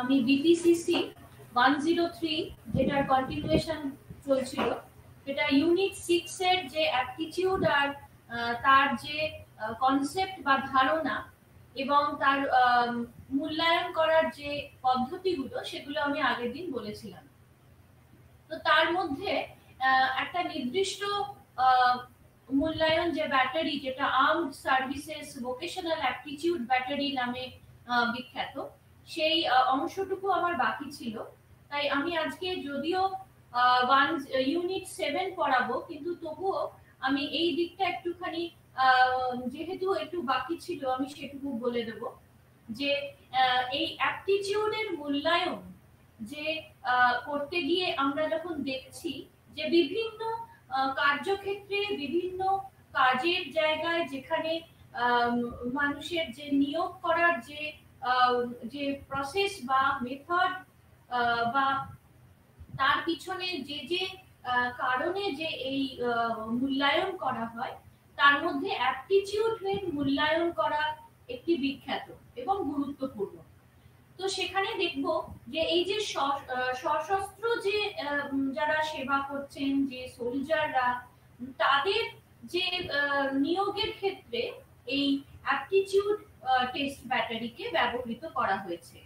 আমি বিপিসিসি 103 যেটার কন্টিনিউয়েশন চলছিল, এটা ইউনিট 6 এর যে অ্যাপটিটিউড আর তার যে কনসেপ্ট বা ধারণা এবং তার মূল্যায়ন করার যে পদ্ধতিগুলো সেগুলো আমি আগের দিন বলেছিলাম। তো তার মধ্যে একটা নির্দিষ্ট মূল্যায়ন যে ব্যাটারি, যেটা armed services vocational aptitude battery নামে বিখ্যাত, সেই অংশটুকু আমার বাকি ছিল। তাই আমি আজকে যদিও ইউনিট 7 পড়াবো, কিন্তু তবুও আমি এই দিকটা একটুখানি যেহেতু একটু বাকি ছিল আমি সেটুকু বলে দেব যে এই অ্যাপটিটিউডের মূল্যায়ন যে করতে গিয়ে আমরা যখন দেখছি যে বিভিন্ন কার্যক্ষেত্রে বিভিন্ন কাজের জায়গায় যেখানে মানুষের যে নিয়োগ করার যে প্রসেস বা মেথড বা তার পিছনে যে যে কারণে যে এই মূল্যায়ন করা হয়, তার মধ্যে অ্যাপটিটিউডের মূল্যায়ন করা একটি বিখ্যাত এবং গুরুত্বপূর্ণ। তো সেখানে দেখব যে এই যে সশস্ত্র যে যারা সেবা করছেন, যে সোলজাররা, তাদের যে নিয়োগের ক্ষেত্রে এই অ্যাপটিটিউড টেস্ট ব্যাটারিকে ব্যবহৃত করা হয়েছে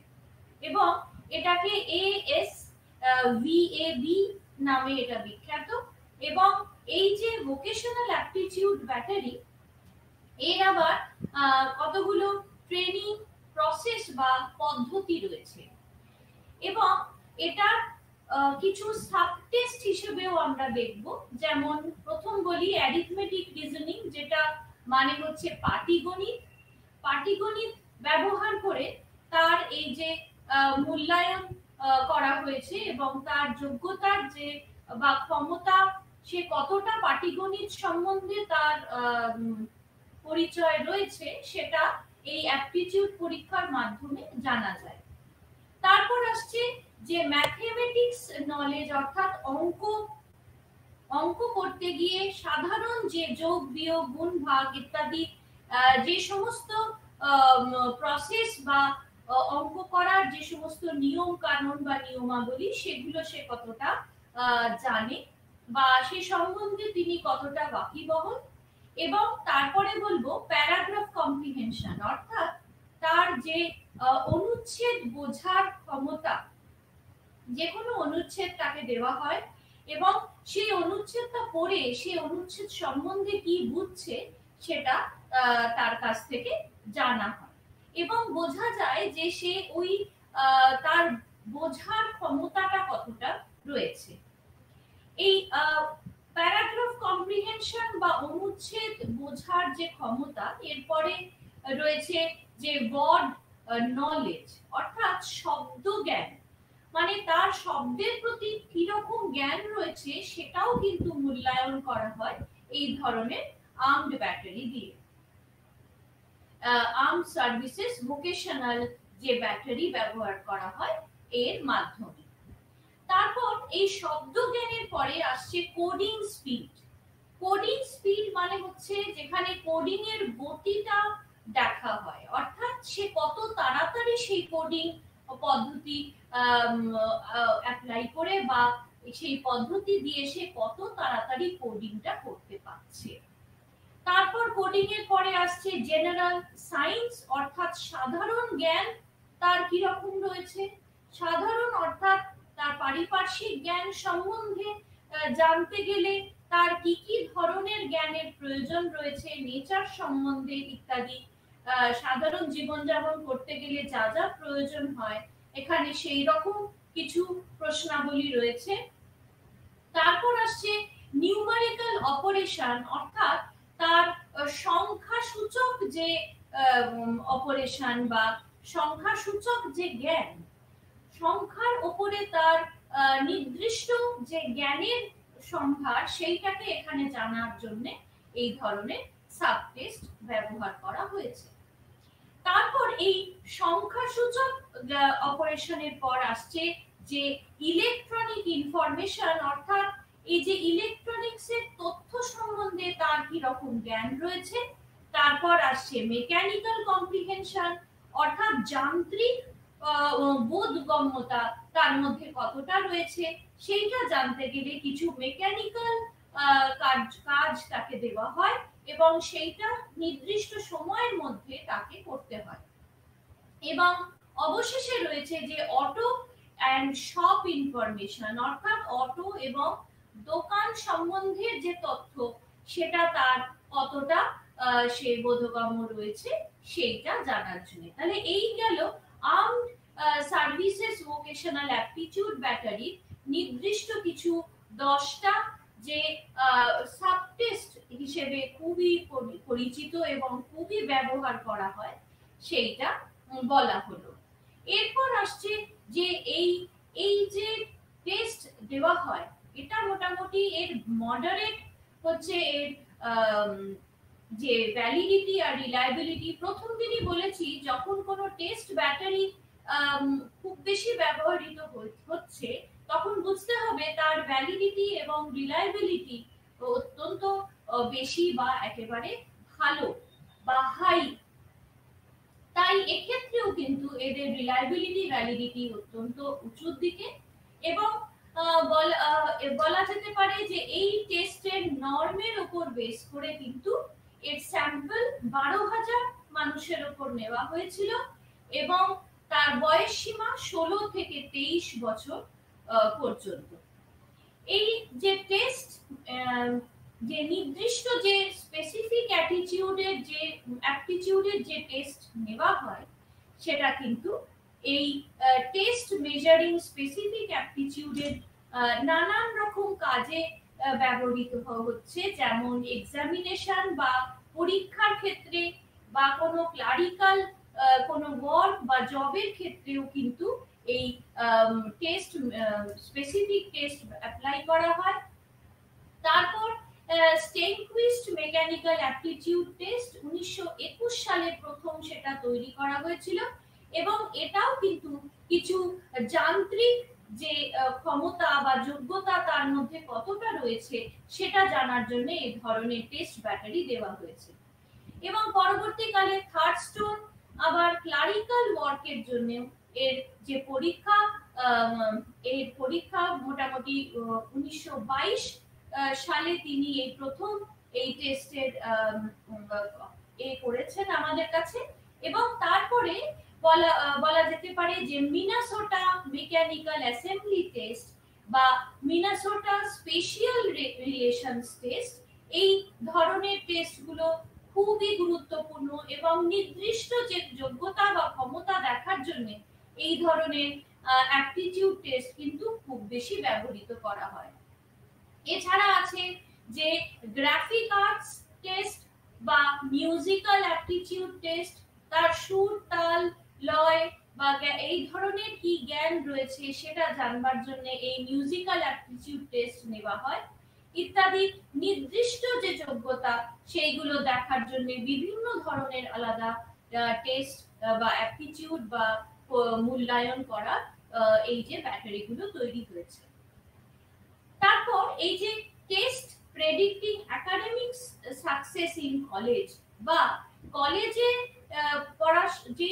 এবং এটাকে এএস ভিএবি নামে এটা বিখ্যাত। এবং এই যে ভোকেশনাল অ্যাপটিটিউড ব্যাটারি, এর আবার কতগুলো ট্রেনিং প্রসেস বা পদ্ধতি রয়েছে এবং এটা কিছু সাব টেস্ট হিসেবেও আমরা দেখব। যেমন প্রথম বলি অ্যারিথমেটিক রিজনিং, যেটা মানে হচ্ছে পাটিগণিত। পাটিগণিত ব্যবহার করে তার এই যে মূল্যায়ন করা হয়েছে এবং তার যোগ্যতার যে বা ক্ষমতা, সে কতটা পাটিগণিত সম্বন্ধে তার পরিচয় রয়েছে, সেটা এই অ্যাপটিটিউড পরীক্ষার মাধ্যমে জানা যায়। তারপর আসছে যে ম্যাথমেটিক্স নলেজ, অর্থাৎ অঙ্ক করতে গিয়ে সাধারণ যে যোগ বিয়োগ গুণ ভাগ ইত্যাদি যে সমস্ত প্রসেস বা অঙ্ক করার যে সমস্ত নিয়ম কানুন বা নিয়মাবলী, সেগুলো সে কতটা জানে বা সে সম্বন্ধে তিনি কতটা ওয়াকিবহাল। এবং তারপরে বলবো প্যারাগ্রাফ কম্প্রিহেনশন, অর্থাৎ তার যে অনুচ্ছেদ বোঝার ক্ষমতা। যে কোনো অনুচ্ছেদ তাকে দেওয়া হয় এবং সেই অনুচ্ছেদটা পড়ে সেই অনুচ্ছেদ সম্বন্ধে কি বুঝছে সেটা তার কাছ থেকে জানা হয় এবং বোঝা যায় যে সে ওই তার বোঝার ক্ষমতাটা কতটা রয়েছে। এই প্যারাগ্রাফ কম্প্রিহেনশন বা অনুচ্ছেদ বোঝার যে ক্ষমতা, এরপরে রয়েছে যে ওয়ার্ড নলেজ, অর্থাৎ শব্দ জ্ঞান, মানে তার শব্দের প্রতি কিরকম জ্ঞান রয়েছে সেটাও কিন্তু মূল্যায়ন করা হয় এই ধরনের আর্মড ব্যাটারি দিয়ে। আর্মড সার্ভিসেস ভোকেশনাল যে ব্যাটারি ব্যবহার করা হয় এর মাধ্যমে। তারপর এই শব্দ জ্ঞানের পরে আসছে কোডিং স্পিড। কোডিং স্পিড মানে হচ্ছে যেখানে কোডিং এর গতিটা দেখা হয়, অর্থাৎ সে কত তাড়াতাড়ি সেই কোডিং পদ্ধতি অ্যাপ্লাই করে বা সেই পদ্ধতি দিয়ে সে কত তাড়াতাড়ি কোডিংটা করতে পারছে। তারপর কোডিং এর পরে আসছে জেনারেল সায়েন্স, অর্থাৎ সাধারণ জ্ঞান তার কি রকম রয়েছে। সাধারণ অর্থাৎ তার পারিপার্শ্বিক জ্ঞান সম্বন্ধে জানতে গেলে তার কি কি ধরনের জ্ঞানের প্রয়োজন রয়েছে, নেচার সম্বন্ধে ইত্যাদি, সাধারণ জীবনযাপন করতে গেলে যা যা প্রয়োজন হয়, এখানে সেই রকম কিছু প্রশ্নাবলী রয়েছে। তারপর আসছে নিউমারিক্যাল অপারেশন, অর্থাৎ তার সংখ্যাসূচক যে অপারেশন বা সংখ্যাসূচক যে জ্ঞান, সংখ্যার উপরে তার নির্দিষ্ট যে জ্ঞানের সম্ভার, সেইটাকে এখানে জানার জন্য এই ধরনের সাব টেস্ট ব্যবহার করা হয়েছে। তারপর এই সংখ্যাসূচক অপারেশনের পর আসছে যে ইলেকট্রনিক ইনফরমেশন, অর্থাৎ এই যে ইলেকট্রনিক্স এর তথ্য সম্বন্ধে তার কি রকম জ্ঞান রয়েছে। তারপর আসছে মেকানিক্যাল কম্প্রিহেনশন, অর্থাৎ যান্ত্রিক বোধগম্যতা তার মধ্যে কতটা রয়েছে, সেইটা জানতে গেলে কিছু মেকানিক্যাল কাজ তাকে দেওয়া হয় এবং সেইটা নির্দিষ্ট সময়ের মধ্যে তাকে করতে হয়। এবং অবশেষে রয়েছে যে অটো অ্যান্ড শপ ইনফরমেশন, অর্থাৎ অটো এবং দোকান সম্বন্ধে যে তথ্য সেটা তার কতটা সে বোধগম্য রয়েছে সেইটা জানার জন্য। তাহলে এই গেল armed services vocational aptitude battery নির্দিষ্ট কিছু 10টা যে সাব টেস্ট হিসেবে খুবই পরিচিত এবং খুবই ব্যবহার করা হয় সেইটা বলা হলো। এরপর আসছে যে এই যে টেস্ট দেওয়া হয় এটা মোটামুটি এর মডারেট হচ্ছে এর যে ভ্যালিডিটি আর রিলায়েবিলিটি। প্রথম দিনই বলেছি যখন কোনো টেস্ট ব্যাটারি খুব বেশি ব্যবহৃত হচ্ছে তখন বুঝতে হবে তার ভ্যালিডিটি এবং রিলায়েবিলিটি অত্যন্ত বেশি বা একেবারে ভালো বা হাই। তাই এক্ষেত্রেও কিন্তু এদের রিলায়েবিলিটি ভ্যালিডিটি অত্যন্ত উঁচুর দিকে। এবং বলা যেতে পারে যে এই টেস্টের নর্মের উপর বেস করে কিন্তু এর স্যাম্পল 12,000 মানুষের উপর নেওয়া হয়েছিল এবং তার বয়স সীমা 16 থেকে 23 বছর পর্যন্ত। এই যে টেস্ট যে নির্দিষ্ট যে স্পেসিফিক অ্যাপটিটিউডের যে টেস্ট নেওয়া হয় সেটা কিন্তু এই টেস্ট মেজারিং স্পেসিফিক অ্যাপটিটিউডের নানান রকম কাজে ব্যবহৃত হচ্ছে, যেমন এক্সামিনেশন বা পরীক্ষার ক্ষেত্রে বা কোনো ক্লারিক্যাল কোনো ওয়ার্ক বা জবের ক্ষেত্রেও কিন্তু এই টেস্ট স্পেসিফিক টেস্ট অ্যাপ্লাই করা হয়। তারপর স্টেনকুইস্ট মেকানিক্যাল অ্যাপটিটিউড টেস্ট 1921 সালে প্রথম সেটা তৈরি করা হয়েছিল এবং এটাও কিন্তু কিছু যান্ত্রিক যে ক্ষমতা বা যোগ্যতা তার মধ্যে কতটা রয়েছে সেটা জানার জন্য এই ধরনের টেস্ট ব্যাটারি দেওয়া হয়েছে। এবং পরবর্তীকালে থার্ড স্টোন আবার ক্লারিক্যাল ওয়ার্কের জন্য এর যে পরীক্ষা মোটামুটি 1922 সালে তিনি এই প্রথম এই টেস্টের করেছেন আমাদের কাছে। এবং তারপরে বলা যেতে পারে যে মিনেসোটা মেকানিক্যাল অ্যাসেম্বলি টেস্ট বা মিনেসোটা স্পেশাল রিলেশনস টেস্ট, এই ধরনের টেস্টগুলো খুবই গুরুত্বপূর্ণ এবং নির্দিষ্ট যে যোগ্যতা বা ক্ষমতা দেখার জন্য এই ধরনের অ্যাপটিটিউড টেস্ট কিন্তু খুব বেশি ব্যবহৃত করা হয়। এছাড়া আছে যে গ্রাফিক আর্টস টেস্ট বা মিউজিক্যাল অ্যাপটিটিউড টেস্ট, তার সুর তাল লয় বা এই ধরনের কি জ্ঞান রয়েছে সেটা জানবার জন্য এই মিউজিক্যাল অ্যাপটিটিউড টেস্ট নেওয়া হয় ইত্যাদি। নির্দিষ্ট যে যোগ্যতা সেইগুলো দেখার জন্য বিভিন্ন ধরনের আলাদা টেস্ট বা অ্যাপটিটিউড বা মূল্যায়ন করা এই যে ব্যাটারিগুলো তৈরি হয়েছে। তারপর এই যে test predicting academic success in college বা কলেজে যে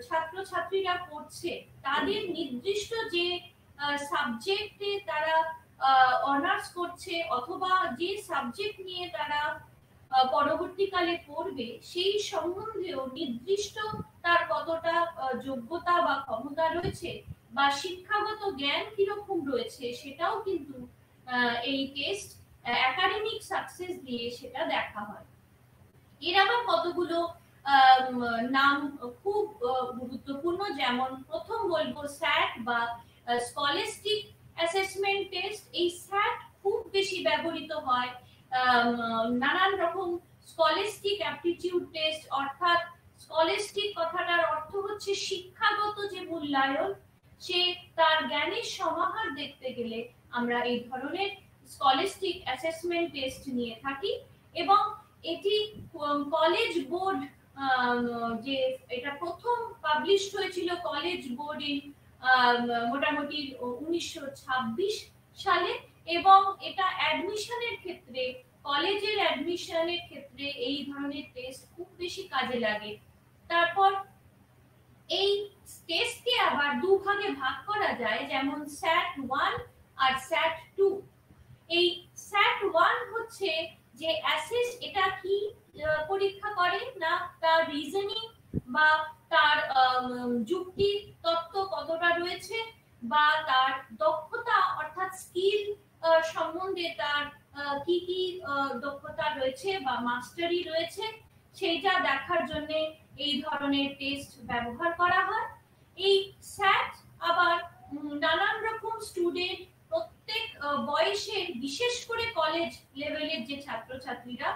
ছাত্রছাত্রীরা পড়ছে তাদের নির্দিষ্ট যে সাবজেক্টে তারা অনার্স করছে অথবা যে সাবজেক্ট নিয়ে তারা পরবর্তীকালে পড়বে সেই সম্বন্ধেও নির্দিষ্ট তার কতটা যোগ্যতা বা ক্ষমতা রয়েছে বা শিক্ষাগত জ্ঞান কিরকম রয়েছে সেটাও কিন্তু এই টেস্ট একাডেমিক সাকসেস দিয়ে সেটা দেখা হয়। এর আবার কতগুলো নাম খুব গুরুত্বপূর্ণ, যেমন প্রথম বলবো স্যাট বা স্কলাস্টিক অ্যাসেসমেন্ট টেস্ট। এই স্যাট খুব বেশি ব্যবহৃত হয় নানান রকম স্কলাস্টিক অ্যাপটিটিউড টেস্ট, অর্থাৎ স্কলাস্টিক কথাটার অর্থ হচ্ছে শিক্ষাগত যে মূল্যায়ন, সে তার জ্ঞানের সমাহার দেখতে গেলে আমরা এই ধরনের স্কলাস্টিক অ্যাসেসমেন্ট টেস্ট নিয়ে থাকি। এবং এটি কলেজ বোর্ড যে এটা প্রথম পাবলিশ হয়েছিল কলেজ বোর্ড মোটামুটি 1926 সালে এবং এটা অ্যাডমিশনের ক্ষেত্রে কলেজের অ্যাডমিশনের ক্ষেত্রে এই ধরনের টেস্ট খুব বেশি কাজে লাগে। তারপর এই টেস্টকে আবার দুভাগে ভাগ করা যায়, যেমন স্যাট 1 আর স্যাট 2। এই স্যাট 1 হচ্ছে যে অ্যাসেস, এটা কি পরীক্ষা করে না তার রিজনিং বা তার যুক্তি তত্ত্ব কতটা রয়েছে, বা তার দক্ষতা অর্থাৎ স্কিল সম্বন্ধে তার কি কি দক্ষতা রয়েছে বা মাস্টারি রয়েছে, সেইটা দেখার জন্য এই ধরনের টেস্ট ব্যবহার করা হয়। এই স্যাট আবার নানান রকম স্টুডেন্ট, প্রত্যেক বয়সে, বিশেষ করে কলেজ লেভেলের যে ছাত্রছাত্রীরা,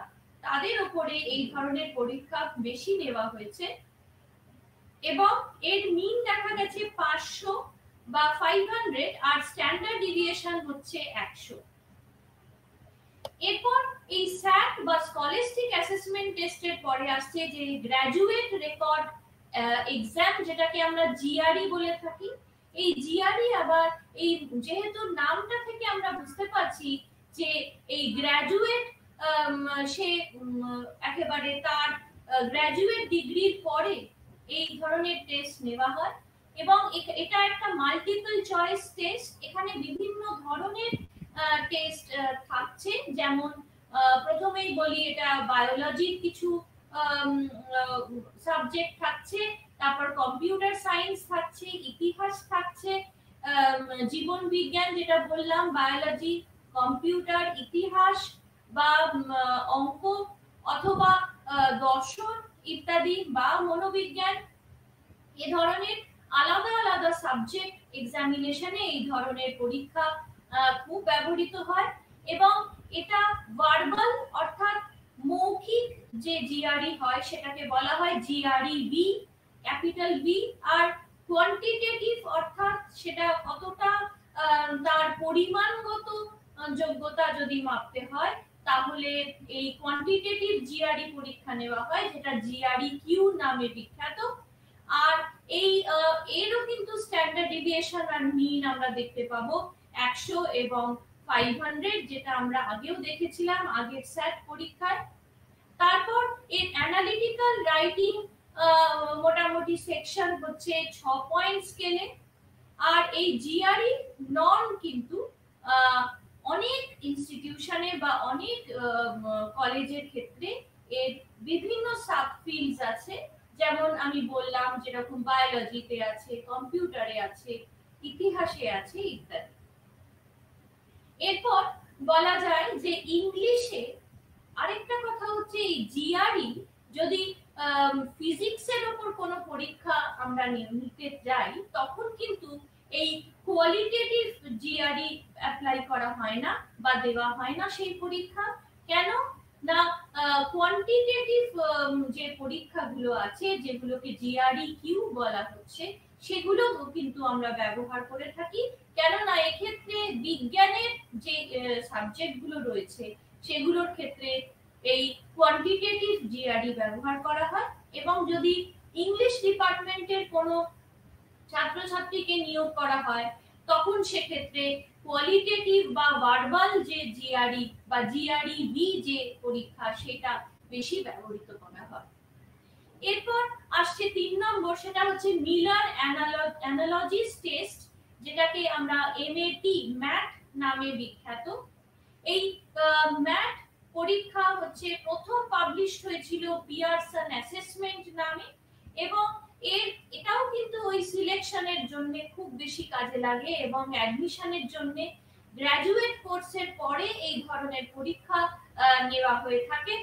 তাদের উপরে এই ধরনের পরীক্ষা বেশি নেওয়া হয়েছে এবং এর মিন দেখা গেছে 500 বা 500 আর স্ট্যান্ডার্ড ডিভিয়েশন হচ্ছে 100। এরপর এই স্যাট বা স্কলাস্টিক অ্যাসেসমেন্ট টেস্টের পরে আসছে যে গ্র্যাজুয়েট রেকর্ড এক্সাম, যেটাকে আমরা জিআরই বলে থাকি। এই জিআরই আবার এই যেহেতু নামটা থেকে আমরা বুঝতে পারছি যে এই গ্র্যাজুয়েট, সে একেবারে তার গ্র্যাজুয়েট ডিগ্রির পরে এই ধরনের টেস্ট নেওয়া হয় এবং এটা একটা মাল্টিপল চয়েস টেস্ট। এখানে বিভিন্ন ধরনের টেস্ট থাকছে, যেমন প্রথমেই বলি এটা বায়োলজির কিছু সাবজেক্ট থাকছে, তারপর কম্পিউটার সায়েন্স থাকছে, ইতিহাস থাকছে, জীবন বিজ্ঞান যেটা বললাম, বায়োলজি, কম্পিউটার, ইতিহাস বা অঙ্ক অথবা দর্শন ইত্যাদি, বা মনোবিজ্ঞান। এ ধরনের আলাদা আলাদা সাবজেক্ট এক্সামিনেশনে এই ধরনের পরীক্ষা খুব ব্যবহৃত হয় এবং এটা ভার্বাল অর্থাৎ মৌখিক যে জিআরই হয় সেটাকে বলা হয় জিআরই বি, ক্যাপিটাল বি। আর কোয়ান্টিটেটিভ অর্থাৎ সেটা কতটা তার পরিমাণগত যোগ্যতা যদি মাপতে হয়, তাহলে এই কোয়ান্টিটেটিভ জিআরই পরীক্ষা নেওয়া হয়, যেটা জিআরই কিউ নামে বিখ্যাত। আর এই এরও কিন্তু স্ট্যান্ডার্ড ডেভিয়েশন আর মিন আমরা দেখতে পাবো 100 এবং 500, যেটা আমরা আগেও দেখেছিলাম আগের স্যাট পরীক্ষায়। তারপর এর অ্যানালিটিক্যাল রাইটিং মোটামুটি সেকশন হচ্ছে 6 পয়েন্ট স্কেলে। আর এই জিআরই নন কিন্তু অনেক ইনস্টিটিউশনে বা অনেক কলেজের ক্ষেত্রে এর বিভিন্ন সাব ফিল্ডস আছে, যেমন আমি বললাম যেরকম বায়োলজিতে আছে, কম্পিউটারে আছে, ইতিহাসে আছে ইত্যাদি। এরপর বলা যায় যে ইংলিশে আরেকটা কথা হচ্ছে এই জিআরই যদি ফিজিক্সের উপর কোনো পরীক্ষা আমরা নিতে যাই, তখন কিন্তু এই কোয়ালিটেটিভ জিআরই অ্যাপ্লাই করা হয় না বা দেওয়া হয় না সেই পরীক্ষা। কেন না, কোয়ান্টিটেটিভ যে পরীক্ষাগুলো আছে, যেগুলোকে জিআরই কিউ বলা হচ্ছে, সেগুলো কিন্তু আমরা ব্যবহার করে থাকি। কেননা এক্ষেত্রে বিজ্ঞানের যে সাবজেক্টগুলো রয়েছে সেগুলোর ক্ষেত্রে এই কোয়ান্টিটেটিভ জিআরই ব্যবহার করা হয়। এবং যদি ইংলিশ ডিপার্টমেন্টের কোনো ছাত্রছাত্রীকে নিয়োগ করা হয়, তখন সেক্ষেত্রে কোয়ালিটেটিভ বা ভার্বাল যে জিআরই বা জিআরই বি যে পরীক্ষা, সেটা বেশি ব্যবহৃত করা হয়। এরপর আসছে 3 নম্বর, সেটা হচ্ছে মিলার অ্যানালজিস টেস্ট, যেটাকে আমরা এমএটি ম্যাট নামে বিখ্যাত। এই ম্যাট পরীক্ষা হচ্ছে প্রথম পাবলিশ হয়েছিল পিয়ারসন অ্যাসেসমেন্ট নামে এবং এটাও কিন্তু ওই সিলেকশনের জন্য খুব বেশি কাজে লাগে এবং অ্যাডমিশনের জন্য গ্র্যাজুয়েট কোর্সের পরে এই ধরনের পরীক্ষা নেওয়া হয়ে থাকে।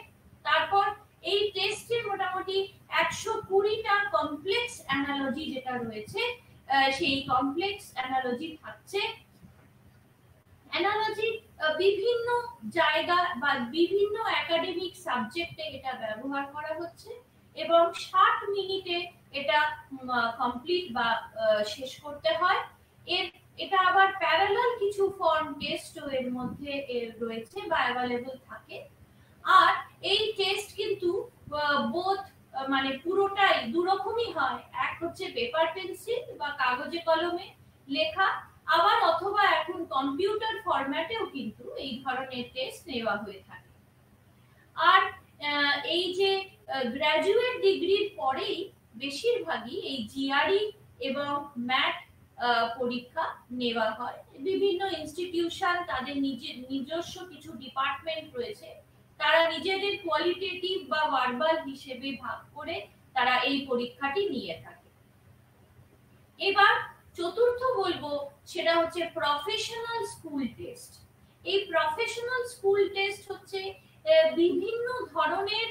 তারপর এই টেস্টে মোটামুটি 120টা কমপ্লেক্স অ্যানালজি যেটা রয়েছে, সেই কমপ্লেক্স অ্যানালজি থাকছে। অ্যানালজি বিভিন্ন জায়গা বা বিভিন্ন একাডেমিক সাবজেক্টে এটা ব্যবহার করা হচ্ছে এবং 60 মিনিটে এটা কমপ্লিট বা শেষ করতে হয়। এটা আবার প্যারালাল কিছু ফর্ম টেস্টও এর মধ্যে রয়েছে বা অ্যাভেলেবল থাকে। আর এই টেস্ট কিন্তু বোথ মানে পুরোটাই দুরকমই হয়, এক হচ্ছে পেপার পেন্সিল বা কাগজে কলমে লেখা, আবার অথবা এখন কম্পিউটার ফরম্যাটেও কিন্তু এই ধরনের টেস্ট নেওয়া হয়ে থাকে। আর এই যে গ্র্যাজুয়েট ডিগ্রির পরেই বেশিরভাগই এই জিআরই এবং ম্যাট পরীক্ষা নেওয়া হয়। বিভিন্ন ইনস্টিটিউশন তাদের নিজস্ব কিছু ডিপার্টমেন্ট রয়েছে, তারা নিজেদের কোয়ালিটেটিভ বা ভার্বাল হিসেবে ভাগ করে তারা এই পরীক্ষাটি নিয়ে থাকে। এবার চতুর্থ বলবো সেটা হচ্ছে প্রফেশনাল স্কুল টেস্ট। এই প্রফেশনাল স্কুল টেস্ট হচ্ছে বিভিন্ন ধরনের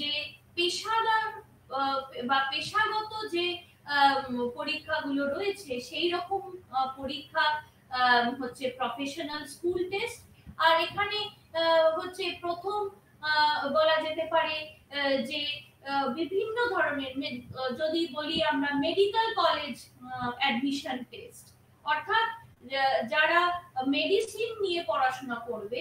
যে পেশাদার বা পেশাগত যে পরীক্ষাগুলো রয়েছে সেই রকম পরীক্ষা হচ্ছে প্রফেশনাল স্কুল টেস্ট। আর এখানে হচ্ছে প্রথম বলা যেতে পারে যে বিভিন্ন ধরনের, যদি বলি আমরা মেডিকেল কলেজ অ্যাডমিশন টেস্ট, অর্থাৎ যারা মেডিসিন নিয়ে পড়াশোনা করবে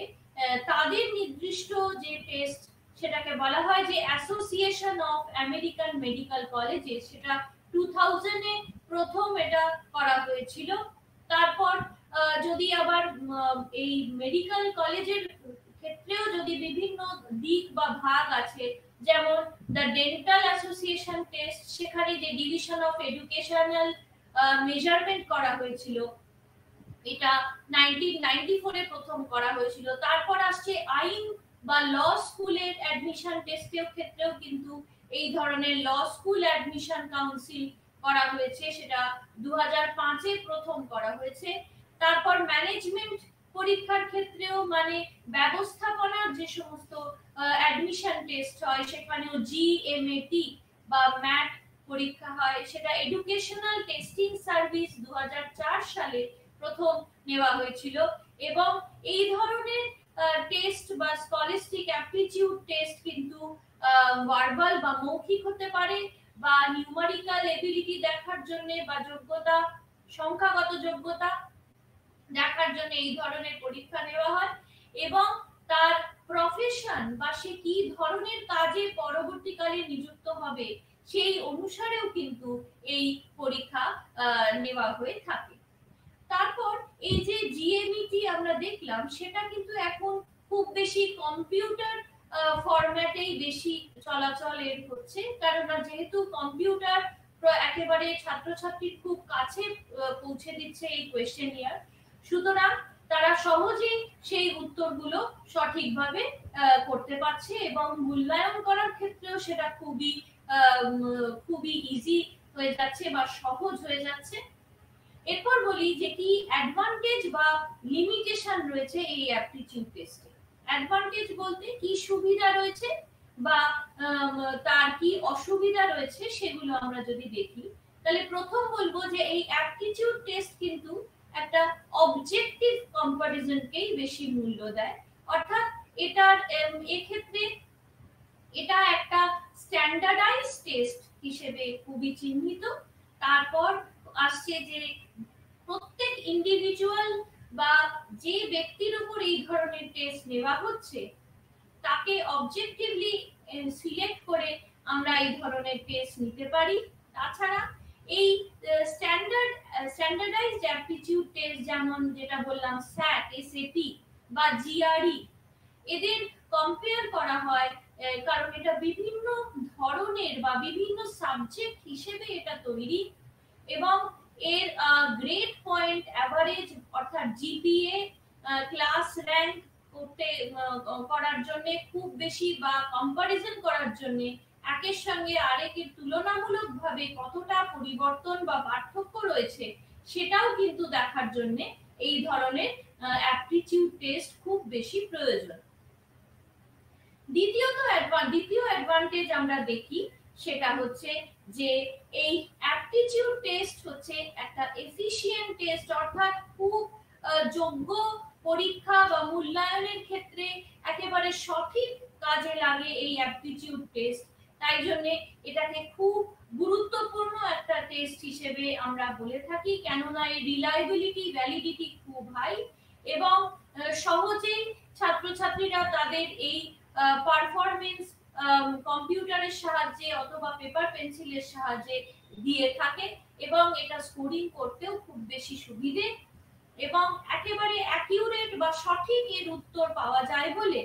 তাদের নির্দিষ্ট যে টেস্ট, সেটাকে বলা হয় যে অ্যাসোসিয়েশন অফ আমেরিকান মেডিকেল কলেজে, সেটা 2000 এ প্রথম এটা করা হয়েছিল। তারপর যদি আবার এই মেডিকেল কলেজের ক্ষেত্রেও যদি বিভিন্ন দিক বা ভাগ আছে, যেমন দ্য ডেন্টাল অ্যাসোসিয়েশন টেস্ট, সেখানে যে ডিভিশন অফ এডুকেশনাল মেজারমেন্ট করা হয়েছিল, এটা 1994 এ প্রথম করা হয়েছিল। তারপর আসছে আইন বা ল স্কুলের অ্যাডমিশন টেস্টের ক্ষেত্রেও কিন্তু এই ধরনের ল স্কুল অ্যাডমিশন কাউন্সিল করা হয়েছে, সেটা 2005 এ প্রথম করা হয়েছে। তারপর ম্যানেজমেন্ট পরীক্ষার ক্ষেত্রেও, মানে ব্যবস্থাপনার যে সমস্ত অ্যাডমিশন টেস্ট হয়, সেখানেও জিএমএটি বা ম্যাট পরীক্ষা হয়, সেটা এডুকেশনাল টেস্টিং সার্ভিস 2004 সালে প্রথম নেওয়া হয়েছিল। এবং এই ধরনের টেস্ট বা স্কলাস্টিক অ্যাপটিটিউড টেস্ট কিন্তু ভার্বাল বা মৌখিক হতে পারে, বা নিউমেরিক্যাল এবিলিটি দেখার জন্য বা যোগ্যতা, সংখ্যাগত যোগ্যতা দেখার জন্য এই ধরনের পরীক্ষা নেওয়া হয়। এবং তার প্রফেশন বা সে কি ধরনের কাজে পরবর্তীকালে নিযুক্ত হবে সেই অনুসারেও কিন্তু এই পরীক্ষা নেওয়া হয়ে থাকে। তারপর এই যে জিএমইটি আমরা দেখলাম, সেটা কিন্তু এখন খুব বেশি কম্পিউটার ফরম্যাটেই বেশি চলাচলের হচ্ছে, কারণ যেহেতু কম্পিউটার একেবারে ছাত্রছাত্রীর খুব কাছে পৌঁছে দিচ্ছে এই কোয়েশ্চেনিয়ার, সুতরাং তারা সহজেই সেই উত্তরগুলো সঠিকভাবে করতে পারছে এবং মূল্যায়ন করার ক্ষেত্রেও সেটা খুবই ইজি হয়ে যাচ্ছে বা সহজ হয়ে যাচ্ছে। এরপর বলি যে কি অ্যাডভান্টেজ বা লিমিটেশন রয়েছে এই অ্যাপটিটিউড টেস্টে। অ্যাডভান্টেজ বলতে কি সুবিধা রয়েছে বা তার কি অসুবিধা রয়েছে সেগুলো আমরা যদি দেখি, তাহলে প্রথম বলবো যে এই অ্যাপটিটিউড টেস্ট কিন্তু একটা অবজেক্টিভ কম্পারিজনকেই বেশি মূল্য দেয়, অর্থাৎ এটার এক্ষেত্রে এটা একটা স্ট্যান্ডার্ডাইজ টেস্ট হিসেবে খুবই চিহ্নিত। তারপর আসছে যে প্রত্যেক ইন্ডিভিজুয়াল বা যে ব্যক্তির উপর এই ধরনের টেস্ট নেওয়া হচ্ছে তাকে অবজেক্টিভলি সিলেক্ট করে আমরা এই ধরনের টেস্ট নিতে পারি। তাছাড়া এই স্ট্যান্ডার্ডাইজড অ্যাপটিটিউড টেস্ট, যেমন যেটা বললাম স্যাট, এসএটি বা জিআরই, এদের কম্পেয়ার করা হয় কারণ এটা বিভিন্ন ধরনের বা বিভিন্ন সাবজেক্ট হিসেবে এটা তৈরি, এবং এর গ্রেড পয়েন্ট অ্যাভারেজ অর্থাৎ জিপিএ, ক্লাস র্যাঙ্ক করার জন্য খুব বেশি বা কম্পারিজন করার জন্য একের সঙ্গে আরেকের তুলনামূলকভাবে কতটা পরিবর্তন বা পার্থক্য রয়েছে সেটাও কিন্তু দেখার জন্য এই ধরনের অ্যাপটিটিউড টেস্ট খুব বেশি প্রয়োজন। দ্বিতীয় অ্যাডভান্টেজ আমরা দেখি, সেটা হচ্ছে যে এই অ্যাপটিটিউড টেস্ট হচ্ছে একটা এফিশিয়েন্ট টেস্ট, অর্থাৎ খুব যোগ্য পরীক্ষা বা মূল্যায়নের ক্ষেত্রে একেবারে সঠিক কাজে লাগে এই অ্যাপটিটিউড টেস্ট। তাই জন্য এটাকে খুব গুরুত্বপূর্ণ একটা টেস্ট হিসেবে আমরা বলে থাকি, কেননা এর রিলায়েবিলিটি, ভ্যালিডিটি খুব হাই এবং সহজেই ছাত্রছাত্রীরা তাদের এই পারফরমেন্স কম্পিউটারের সাহায্যে অথবা পেপার পেন্সিলের সাহায্যে দিয়ে থাকে, এবং এটা স্কোরিং করতেও খুব বেশি সুবিধে এবং একেবারে অ্যাকিউরেট বা সঠিক এর উত্তর পাওয়া যায় বলে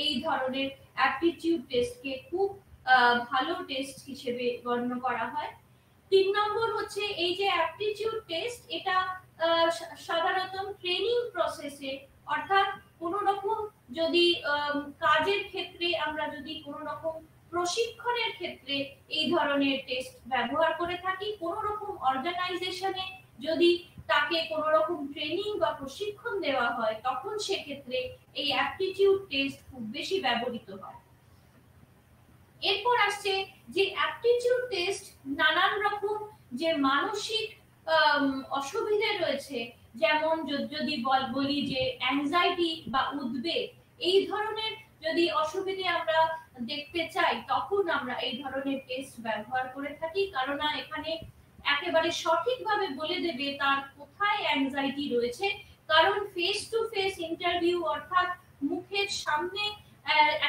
এই ধরনের অ্যাপটিটিউড টেস্টকে খুব ভালো টেস্ট হিসেবে গণ্য করা হয়। 3 নম্বর হচ্ছে এই যে অ্যাপটিটিউড টেস্ট, এটা সাধারণত ট্রেনিং প্রসেসে, অর্থাৎ কোনো রকম যদি কাজের ক্ষেত্রে আমরা যদি কোনো রকম প্রশিক্ষণের ক্ষেত্রে এই ধরনের টেস্ট ব্যবহার করে থাকি, কোনো রকম অর্গানাইজেশনে যদি তাকে কোনো রকম ট্রেনিং বা প্রশিক্ষণ দেওয়া হয়, তখন সেক্ষেত্রে এই অ্যাপটিটিউড টেস্ট খুব বেশি ব্যবহৃত হয়। এরপর আসছে যে অ্যাপটিটিউড টেস্ট নানান রকম যে মানসিক অসুবিধা রয়েছে, যেমন যদি বলি যে অ্যাংজাইটি বা উদ্বেগ, এই ধরনের যদি অসুবিধে আমরা দেখতে চাই, তখন আমরা এই ধরনের টেস্ট ব্যবহার করে থাকি, কারণ এখানে একেবারে সঠিকভাবে বলে দেবে তার কোথায় অ্যাংজাইটি রয়েছে। কারণ ফেস টু ফেস ইন্টারভিউ, অর্থাৎ মুখের সামনে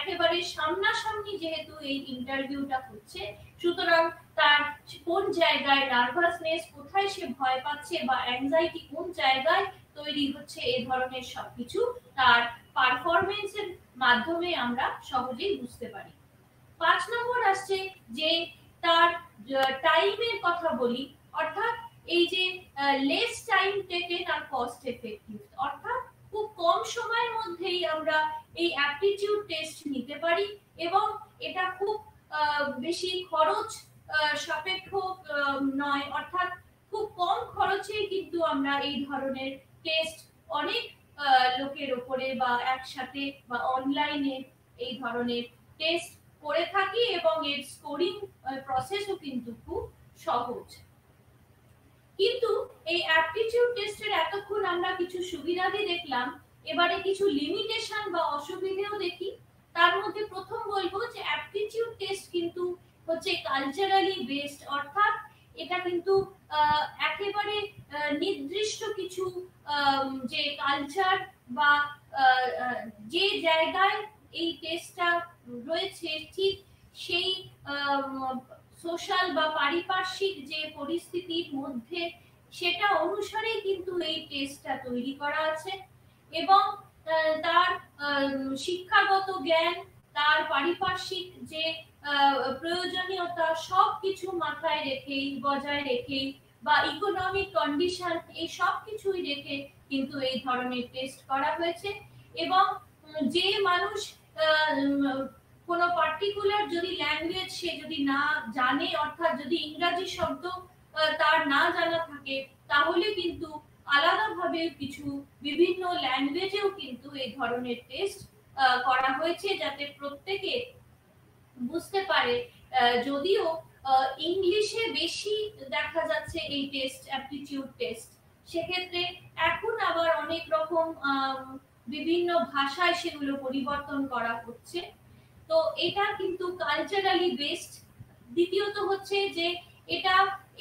একেবারে সামনাসামনি যেহেতু এই ইন্টারভিউটা হচ্ছে, সুতরাং তার কোন জায়গায় নার্ভাসনেস, কোথায় সে ভয় পাচ্ছে বা অ্যাংজাইটি কোন জায়গায় তৈরি হচ্ছে, এই ধরনের সবকিছু তার পারফরম্যান্সের মাধ্যমে আমরা সহজেই বুঝতে পারি। 5 নম্বর আসছে যে তার টাইমের কথা বলি, অর্থাৎ এই যে লেস টাইম টেকেন আর কস্ট এফেক্টিভ, অর্থাৎ খুব কম সময়ের মধ্যেই আমরা এই অ্যাপটিটিউড টেস্ট নিতে পারি এবং এটা খুব বেশি খরচ সাপেক্ষ নয়, অর্থাৎ খুব কম খরচে কিন্তু আমরা এই ধরনের টেস্ট অনেক লোকের উপরে বা একসাথে বা অনলাইনে এই ধরনের টেস্ট করে থাকি এবং এর স্কোরিং প্রসেসও কিন্তু খুব সহজ। কিন্তু এই অ্যাপটিটিউড টেস্টের এতক্ষণ আমরা কিছু সুবিধাদি দেখলাম, এবারে কিছু লিমিটেশন বা অসুবিধাও দেখি। তার মধ্যে প্রথম বলবো যে অ্যাপটিটিউড টেস্ট কিন্তু হচ্ছে কালচারালি বেসড, অর্থাৎ এটা কিন্তু একেবারে নির্দিষ্ট কিছু যে কালচার বা যে জায়গায় এই টেস্টটা রয়েছে, ঠিক সেই সোশ্যাল বা পারিপার্শ্বিক যে পরিস্থিতির মধ্যে সেটা অনুসারেই কিন্তু এই টেস্টটা তৈরি করা আছে এবং তার শিক্ষাগত জ্ঞান, তার পারিপার্শ্বিক যে প্রয়োজনীয়তা, সবকিছু মাথায় রেখেই, বজায় রেখেই বা ইকোনমিক কন্ডিশন, এই সব কিছুই রেখে কিন্তু এই ধরনের টেস্ট করা হয়েছে। এবং যে মানুষ কোনো পার্টিকুলার যদি ল্যাঙ্গুয়েজ সে যদি না জানে, অর্থাৎ যদি ইংরাজি শব্দ তার না জানা থাকে, তাহলে কিন্তু আলাদাভাবে কিছু বিভিন্ন ল্যাঙ্গুয়েজেও কিন্তু এই ধরনের টেস্ট করা হয়েছে, যাতে প্রত্যেকে বুঝতে পারে। যদিও ইংলিশে বেশি দেখা যাচ্ছে এই টেস্ট, অ্যাপটিটিউড টেস্ট, সেক্ষেত্রে এখন আবার অনেক রকম বিভিন্ন ভাষায় সেগুলো পরিবর্তন করা হচ্ছে। তো এটা কিন্তু কালচারালি বেসড। দ্বিতীয়ত হচ্ছে যে এটা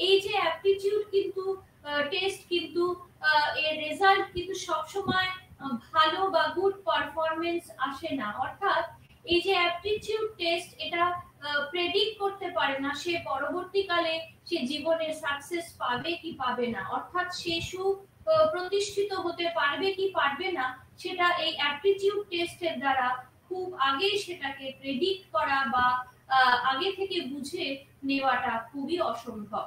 এই যে অ্যাপটিটিউড কিন্তু টেস্ট কিন্তু এর রেজাল্ট কিন্তু সবসময় ভালো বা গুড পারফরমেন্স আসে না, অর্থাৎ এই যে অ্যাপটিটিউড টেস্ট এটা প্রেডিক্ট করতে পারে না সে পরবর্তীকালে সে জীবনে সাকসেস পাবে কি পাবে না, অর্থাৎ সে প্রতিষ্ঠিত হতে পারবে কি পারবে না, সেটা এই অ্যাপটিটিউড টেস্টের দ্বারা খুব আগেই সেটাকে প্রেডিক্ট করা বা আগে থেকে বুঝে নেওয়াটা খুবই অসম্ভব।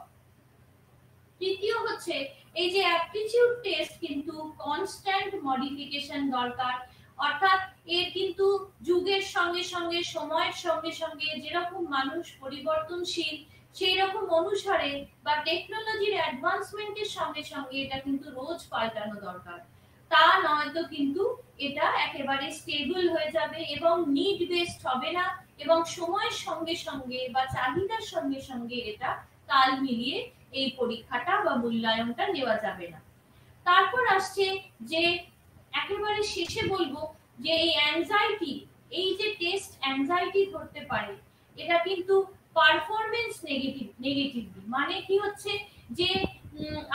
তৃতীয় হচ্ছে এই যে অ্যাপটিটিউড টেস্ট কিন্তু কনস্ট্যান্ট মডিফিকেশন দরকার, অর্থাৎ এর কিন্তু যুগের সঙ্গে সঙ্গে, সময়ের সঙ্গে সঙ্গে যেরকম মানুষ পরিবর্তনশীল, সেই রকম অনুসারে বা টেকনোলজির অ্যাডভান্সমেন্টের সঙ্গে সঙ্গে এটা কিন্তু রোজ পাল্টানো দরকার। তা নয়তো কিন্তু এটা একেবারে স্টেবল হয়ে যাবে এবং নিড বেসড হবে না, এবং সময়ের সঙ্গে সঙ্গে বা চাহিদার সঙ্গে সঙ্গে এটা তাল মিলিয়ে এই পরীক্ষাটা বা মূল্যায়নটা নেওয়া যাবে না। তারপর আসছে যে একেবারে শেষে বলবো যে এই অ্যাংজাইটি, এই যে টেস্ট অ্যাংজাইটি ধরতে পারে, এটা কিন্তু পারফরম্যান্স নেগেটিভলি, মানে কি হচ্ছে যে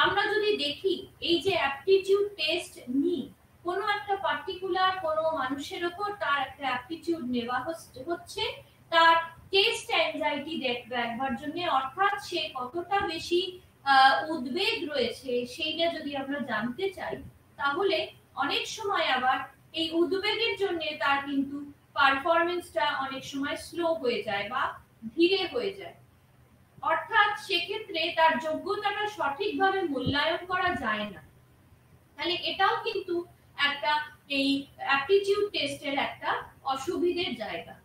আমরা যদি দেখি এই যে অ্যাপটিটিউড টেস্ট নিই, কোনো একটা পার্টিকুলার কোনো মানুষের উপর তার একটা অ্যাপটিটিউড নেওয়া হচ্ছে তার টেস্ট অ্যাংজাইটি দেখবার জন্য, অর্থাৎ সে কতটা বেশি উদ্বেগ রয়েছে সেইটা যদি আমরা জানতে চাই, তাহলে অনেক সময় আবার এই উদ্বেগের জন্য তার কিন্তু পারফরম্যান্সটা অনেক সময় স্লো হয়ে যায় বা ধীরে হয়ে যায়, অর্থাৎ সেক্ষেত্রে তার যোগ্যতাটা সঠিকভাবে মূল্যায়ন করা যায় না। তাহলে এটাও কিন্তু একটা এই অ্যাপটিটিউড টেস্টের একটা অসুবিধের জায়গা।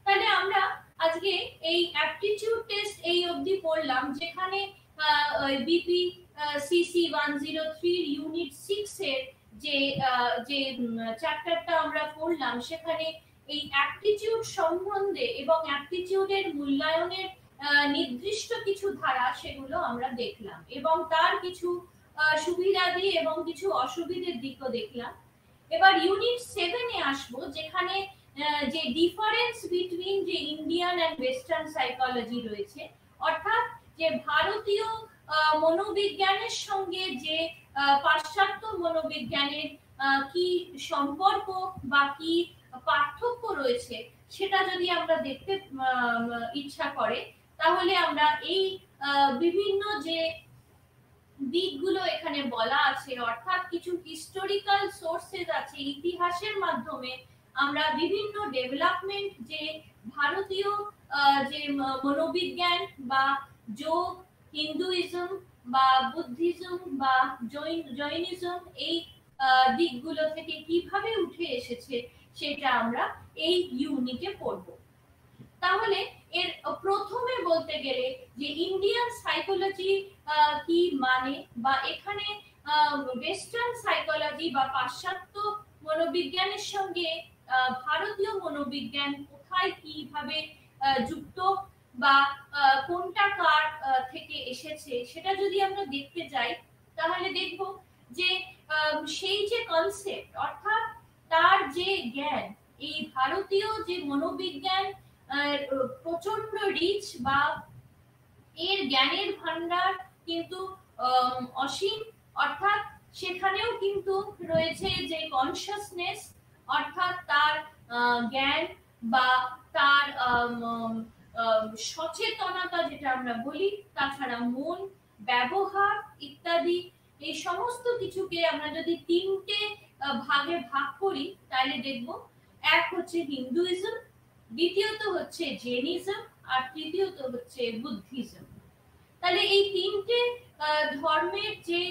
তাহলে আমরা আজকে এই অ্যাপটিটিউড টেস্ট এই অবধি পড়লাম, যেখানে বিপি সিসি 103 ইউনিট 6 এর যে চ্যাপ্টারটা আমরা পড়লাম, সেখানে এই অ্যাপটিটিউড সম্বন্ধে এবং অ্যাপটিটিউডের মূল্যায়নের নির্দিষ্ট কিছু ধারা সেগুলো আমরা দেখলাম, এবং তার কিছু সুবিধাদি এবং কিছু অসুবিধার দিকও দেখলাম। এবার ইউনিট 7 এ আসবো, যেখানে যে ডিফারেন্স বিটুইন যে ইন্ডিয়ান এন্ড ওয়েস্টার্ন সাইকোলজি রয়েছে, অর্থাৎ যে ভারতীয় মনোবিজ্ঞানের সঙ্গে যে পাশ্চাত্য মনোবিজ্ঞানের কি সম্পর্ক বা কি পার্থক্য রয়েছে, সেটা যদি আমরা দেখতে ইচ্ছা করে, তাহলে আমরা এই বিভিন্ন যে দিকগুলো এখানে বলা আছে, অর্থাৎ কিছু হিস্টোরিক্যাল সোর্সেস আছে, ইতিহাসের মাধ্যমে আমরা বিভিন্ন ডেভেলপমেন্ট যে ভারতীয় যে মনোবিজ্ঞান বা যোগ, হিন্দুইজম বা বুদ্ধিজম বা জৈনিজম, এই দিকগুলো থেকে কিভাবে উঠে এসেছে সেটা আমরা এই ইউনিটে পড়ব। তাহলে এর প্রথমে বলতে গেলে যে ইন্ডিয়ান সাইকোলজি কি মানে, বা এখানে ওয়েস্টার্ন সাইকোলজি বা পাশ্চাত্য মনোবিজ্ঞানের সঙ্গে ভারতীয় মনোবিজ্ঞান কোথায় কিভাবে যুক্ত, বা কোনটা কার থেকে এসেছে, সেটা যদি আমরা দেখতে যাই, তাহলে দেখব যে সেই যে কনসেপ্ট, অর্থাৎ তার যে জ্ঞান, এই ভারতীয় যে মনোবিজ্ঞান প্রচন্ড রিচ, বা এর জ্ঞানের ভান্ডার কিন্তু অসীম, অর্থাৎ সেখানেও কিন্তু রয়েছে যে কনসিয়াসনেস, অর্থাৎ তার জ্ঞান বা তার সচেতনতা যেটা আমরা বলি, তাছাড়া মন, ব্যবহার ইত্যাদি, এই সমস্ত কিছুকে আমরা যদি তিনটে ভাগে ভাগ করি, তাহলে দেখব এক হচ্ছে হিন্দুইজম, দ্বিতীয়ত হচ্ছে জৈনিজম, আর তৃতীয়ত হচ্ছে বুদ্ধিজম। তাহলে এই তিনটে ধর্মের যে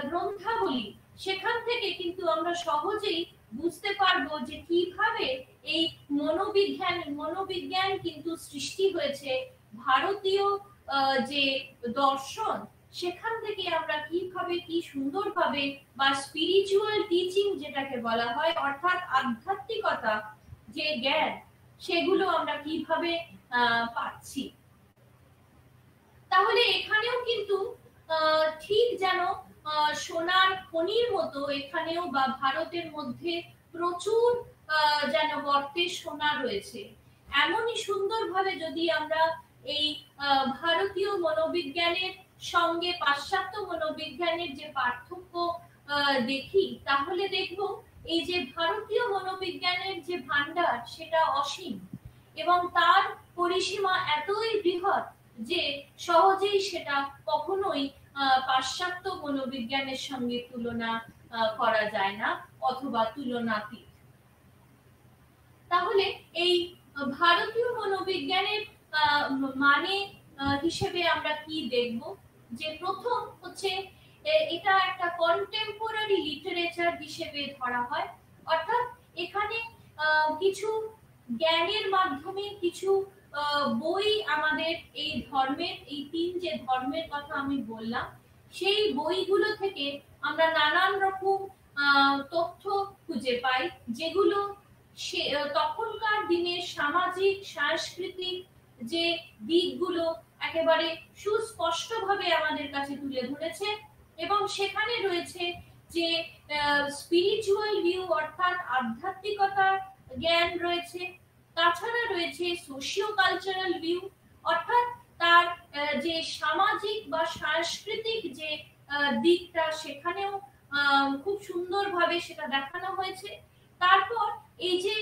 গ্রন্থাবলী, সেখান থেকে কিন্তু আমরা সহজেই বুঝতে পারবো যে কিভাবে এই মনোবিজ্ঞান কিন্তু সৃষ্টি হয়েছে। ভারতীয় যে দর্শন, সেখান থেকে আমরা কিভাবে, কি সুন্দরভাবে, বা স্পিরিচুয়াল টিচিং যেটাকে বলা হয়, অর্থাৎ আধ্যাত্মিকতা যে জ্ঞান, সেগুলো আমরা কিভাবে পাচ্ছি। তাহলে এখানেও কিন্তু ঠিক যেন সোনার খনির মতো, এখানেও বা ভারতের মধ্যে প্রচুর যেন গর্তে সোনা রয়েছে। এমনই সুন্দরভাবে যদি আমরা এই ভারতীয় মনোবিজ্ঞানের সঙ্গে পাশ্চাত্য মনোবিজ্ঞানের যে পার্থক্য দেখি, তাহলে দেখব এই যে ভারতীয় মনোবিজ্ঞানের যে ভান্ডার, সেটা অসীম, এবং তার পরিসীমা এতই বৃহৎ যে সহজেই সেটা কখনোই পাশ্চাত্য মনোবিজ্ঞানের সঙ্গে তুলনা করা যায় না, অথবা তুলনাতীত। তাহলে এই ভারতীয় মনোবিজ্ঞানের মানে হিসেবে আমরা কি দেখব, যে প্রথম হচ্ছে এটা একটা কন্টেম্পোরারি লিটারেচার হিসেবে ধরা হয়, অর্থাৎ এখানে কিছু জ্ঞানের মাধ্যমে কিছু বই আমাদের এই ধর্মের, এই তিন যে ধর্মের কথা আমি বললাম, সেই বইগুলো থেকে আমরা নানান রকম তথ্য খুঁজে পাই, যেগুলো তখনকার দিনের সামাজিক সাংস্কৃতিক যে দিকগুলো একেবারে সুস্পষ্টভাবে আমাদের কাছে তুলে ধরেছে, এবং সেখানে রয়েছে যে স্পিরিচুয়াল ভিউ, অর্থাৎ আধ্যাত্মিকতার জ্ঞান রয়েছে, তাছাড়া রয়েছে সোশিও কালচারাল ভিউ, অর্থাৎ তার যে সামাজিক বা সাংস্কৃতিক যে দিকটা, সেখানেও খুব সুন্দরভাবে সেটা দেখানো হয়েছে। তারপর এই যে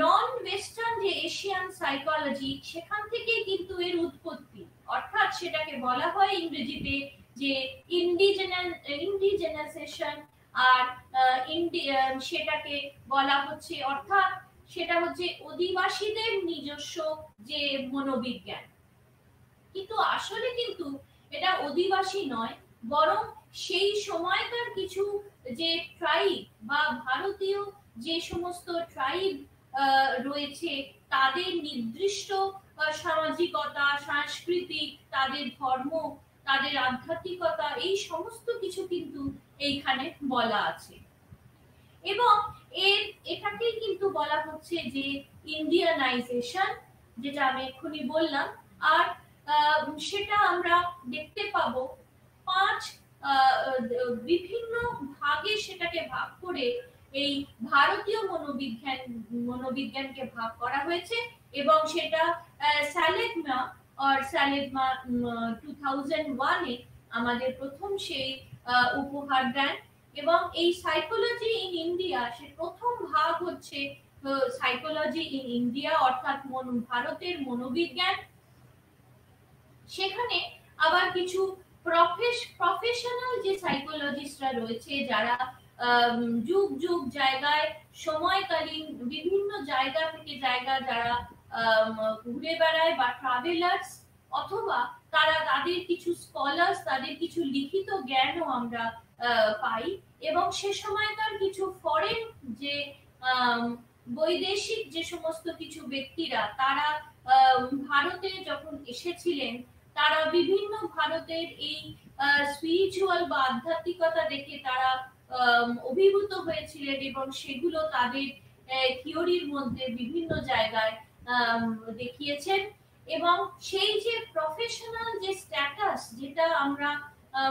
নন ওয়েস্টার্ন যে এশিয়ান সাইকোলজি, সেখান থেকে কিন্তু এর উৎপত্তি, অর্থাৎ সেটাকে বলা হয় ইংরেজিতে যে ইন্ডিজেনাইজেশন, আর সেটাকে বলা হচ্ছে, অর্থাৎ সেটা হচ্ছে অধিবাসীদের নিজস্ব যে মনোবিজ্ঞান। কিন্তু আসলে কিন্তু এটা অধিবাসী নয়, বরং সেই সময়কার কিছু যে ট্রাইব বা ভারতীয় যে সমস্ত ট্রাইব রয়েছে, তাদের নির্দিষ্ট সামাজিকতা, সাংস্কৃতিক, তাদের ধর্ম, তাদের আধ্যাত্মিকতা, এই সমস্ত কিছু কিন্তু এইখানে বলা আছে। এবং এটাকেই কিন্তু বলা হচ্ছে যে ইন্ডিয়ানাইজেশন, যেটা আমি এক্ষুনি বললাম। আর সেটা আমরা দেখতে পাবো পাঁচ বিভিন্ন ভাগে সেটাকে ভাগ করে এই ভারতীয় মনোবিজ্ঞানকে ভাগ করা হয়েছে। এবং সেটা স্যালেগমা 2001 এ আমাদের প্রথম সেই উপহার দেন। এবং এই সাইকোলজি ইন ইন্ডিয়া, সে প্রথম ভাগ হচ্ছে সাইকোলজি ইন ইন্ডিয়া, অর্থাৎ ভারতের মনোবিজ্ঞান। সেখানে আবার কিছু প্রফেশনাল যে সাইকোলজিস্টরা রয়েছে, যারা যুগ যুগ জায়গায় সময়কালীন বিভিন্ন জায়গা থেকে জায়গা যারা ঘুরে বেড়ায় বা ট্রাভেলার্স, অথবা তারা তাদের কিছু স্কলার্স, তাদের কিছু লিখিত জ্ঞানও আমরা পাই। এবং সে সময়কার কিছু ফরেন যে বৈদেশিক যে সমস্ত কিছু ব্যক্তিরা, তারা ভারতে যখন এসেছিলেন, তারা বিভিন্ন ভারতের এই স্পিরিচুয়াল বা আধ্যাত্মিকতা দেখে তারা অভিভূত হয়েছিলেন এবং সেগুলো তাদের থিওরির মধ্যে বিভিন্ন জায়গায় দেখিয়েছেন। এবং সেই যে প্রফেশনাল যে স্ট্যাটাস, যেটা আমরা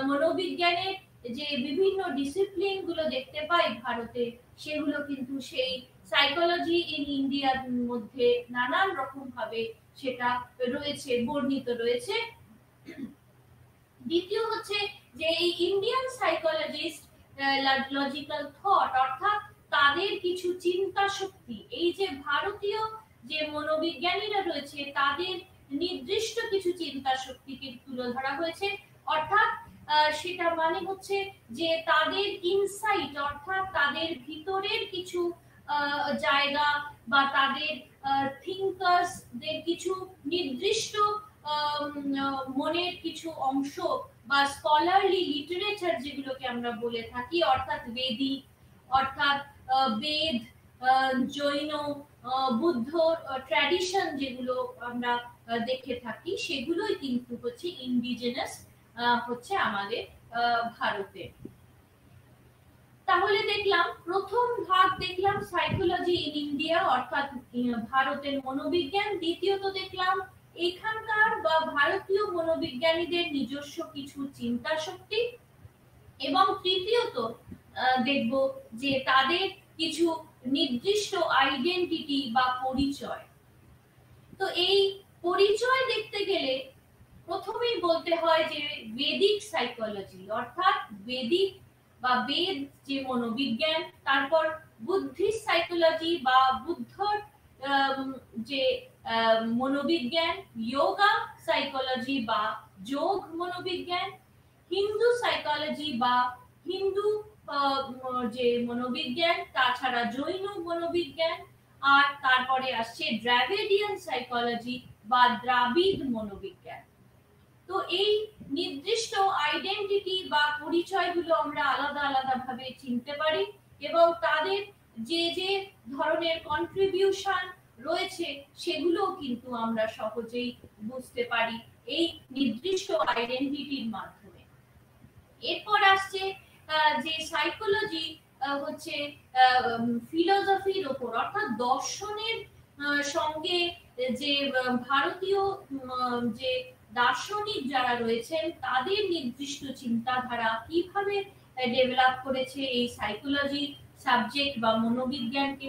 মনোবিজ্ঞানের যে বিভিন্ন ডিসিপ্লিন গুলো দেখতে পাই ভারতে, সেগুলো কিন্তু সেই সাইকোলজি ইন ইন্ডিয়ার মধ্যে নানান রকম ভাবে সেটা রয়েছে, বর্ণিত রয়েছে। দ্বিতীয় হচ্ছে যে এই ইন্ডিয়ান সাইকোলজিস্ট লজিক্যাল থট, অর্থাৎ তাদের কিছু চিন্তা শক্তি, এই যে ভারতীয় যে মনোবিজ্ঞানীরা রয়েছে তাদের নির্দিষ্ট কিছু চিন্তা শক্তিকে তুলে ধরা হয়েছে। অর্থাৎ সেটা মানে হচ্ছে যে তাদের ইনসাইট, অর্থাৎ তাদের ভিতরের কিছু জায়গা বা তাদের থিঙ্কার্সদের কিছু নির্দিষ্ট মনের কিছু অংশ বা স্কলারলি লিটারেচার যেগুলোকে আমরা বলে থাকি, অর্থাৎ বেদিক, অর্থাৎ বেদ, জৈন, বুদ্ধ ট্র্যাডিশন যেগুলো আমরা দেখে থাকি, সেগুলোই কিন্তু হচ্ছে ইন্ডিজেনাস হচ্ছে আমাদের ভারতে। তাহলে দেখলাম প্রথম ভাগ দেখলাম সাইকোলজি ইন ইন্ডিয়া, অর্থাৎ ভারতের মনোবিজ্ঞান। দ্বিতীয়ত দেখলাম এখানকার বা ভারতীয় মনোবিজ্ঞানীদের নিজস্ব কিছু চিন্তা শক্তি। এবং তৃতীয়ত দেখব যে তাদের কিছু নির্দিষ্ট আইডেন্টিটি বা পরিচয়। তো এই পরিচয় দেখতে গেলে প্রথমেই বলতে হয় যে বেদিক সাইকোলজি, অর্থাৎ বেদিক বা বেদ যে মনোবিজ্ঞান, তারপর বুদ্ধিস্ট সাইকোলজি বা বুদ্ধর যে মনোবিজ্ঞান, যোগা সাইকোলজি বা যোগ মনোবিজ্ঞান, হিন্দু সাইকোলজি বা হিন্দু যে মনোবিজ্ঞান, তাছাড়া জৈন মনোবিজ্ঞান, আর তারপরে আসছে দ্রাবিডিয়ান সাইকোলজি বা দ্রাবিড় মনোবিজ্ঞান। তো এই নির্দিষ্ট আইডেন্টিটি বা পরিচয়গুলো আমরা আলাদা আলাদা ভাবে চিনতে পারি এবং তাদের যে যে ধরনের কন্ট্রিবিউশন রয়েছে সেগুলো কিন্তু আমরা সহজেই বুঝতে পারি এই নির্দিষ্ট আইডেন্টিটির মাধ্যমে। এরপর আসছে যে সাইকোলজি হচ্ছে ফিলোসফির উপর, অর্থাৎ দর্শনের সঙ্গে যে ভারতীয় যে দার্শনিক যারা রয়েছেন তাদের নির্দিষ্ট চিন্তাধারা কিভাবে ডেভেলপ করেছে এই সাইকোলজি সাবজেক্ট বা মনোবিজ্ঞানকে।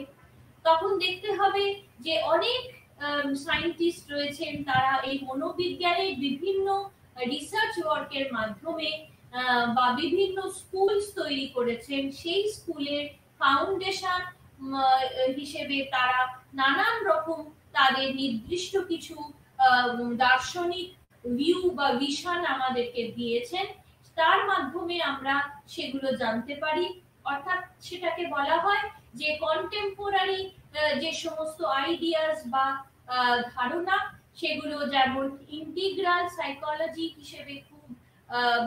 তখন দেখতে হবে যে অনেক সায়েন্টিস্ট রয়েছেন, তারা এই মনোবিজ্ঞানের বিভিন্ন রিসার্চ ওয়ার্কের মাধ্যমে বা বিভিন্ন স্কুলস তৈরি করেছেন। সেই স্কুলের ফাউন্ডেশন হিসেবে তারা নানান রকম তাদের নির্দিষ্ট কিছু দার্শনিক ভিউ বা ভিশন আমাদেরকে দিয়েছেন, তার মাধ্যমে আমরা সেগুলো জানতে পারি। অর্থাৎ সেটাকে বলা হয় যে কন্টেম্পোরারি যে সমস্ত আইডিয়াস বা ধারণা, সেগুলো যেমন ইন্টিগ্রাল সাইকোলজি হিসেবে খুব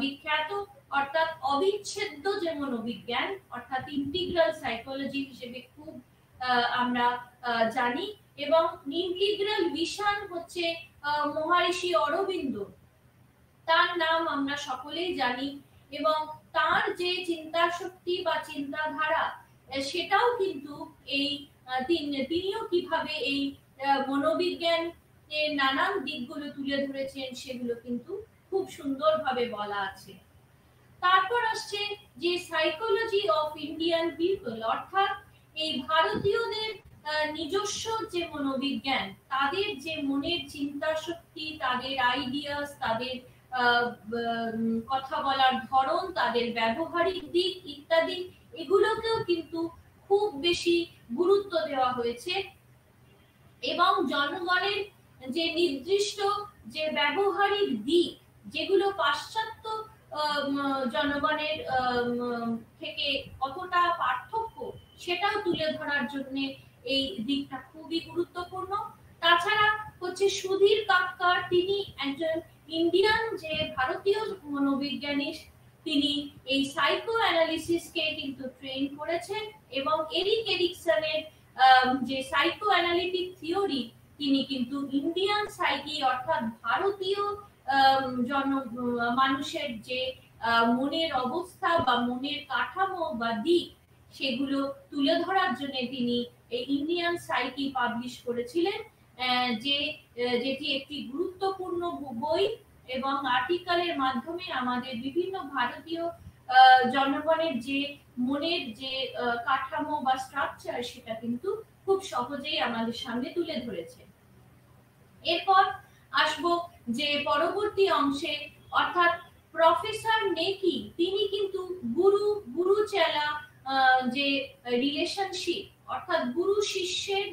বিখ্যাত, অর্থাৎ অবিচ্ছেদ্য যে মনোবিজ্ঞান, অর্থাৎ ইন্টিগ্রাল সাইকোলজি হিসেবে খুব আমরা জানি। এবং ইন্টিগ্রাল ভিশন হচ্ছে মহর্ষি অরবিন্দ, তার নাম আমরা সকলেই জানি। এবং তার যে চিন্তা শক্তি বা চিন্তাধারা, সেটাও কিন্তু এই তিনিও কিভাবে এই মনোবিজ্ঞান এর নানান দিকগুলো তুলে ধরেছেন, সেগুলো কিন্তু খুব সুন্দরভাবে বলা আছে। তারপর আসছে যে সাইকোলজি অফ ইন্ডিয়ান পিপল, অর্থাৎ এই ভারতীয়দের নিজস্ব যে মনোবিজ্ঞান, তাদের যে মনের চিন্তা শক্তি, তাদের আইডিয়াস, তাদের কথা বলার ধরন, তাদের ব্যবহারিক দিক ইত্যাদি, এগুলোকেও কিন্তু খুব বেশি গুরুত্ব দেওয়া হয়েছে। এবং জনগণের যে নির্দিষ্ট যে ব্যবহারিক দিক, যেগুলো পাশ্চাত্য জনগণের থেকে কতটা পার্থক্য, সেটাও তুলে ধরার জন্য এই দিকটা খুবই গুরুত্বপূর্ণ। তাছাড়া হচ্ছে সুধীর কাক্কার, তিনি একজন ইন্ডিয়ান যে ভারতীয় মনোবিজ্ঞানী, তিনি এই সাইকো অ্যানালিসিসকে কিন্তু ট্রেন করেছেন। এবং এরিক এরিকসনের যে সাইকো অ্যানালিটিক থিওরি, তিনি কিন্তু ইন্ডিয়ান সাইকি, অর্থাৎ ভারতীয় মানুষের যে মনের অবস্থা বা মনের কাঠামো বা দিক, সেগুলো তুলে ধরার জন্য তিনি এই ইন্ডিয়ান সাইকি পাবলিশ করেছিলেন, যেটি একটি গুরুত্বপূর্ণ বই এবং আর্টিকেলের মাধ্যমে আমাদের বিভিন্ন ভারতীয় জনগণের যে মনের যে কাঠামো বা স্ট্রাকচার, সেটা কিন্তু খুব সহজেই আমাদের সামনে তুলে ধরেছে। এরপর আসবো যে পরবর্তী অংশে, অর্থাৎ প্রফেসর নেকি, তিনি কিন্তু গুরু চেলা যে রিলেশনশিপ, অর্থাৎ গুরু শিষ্যের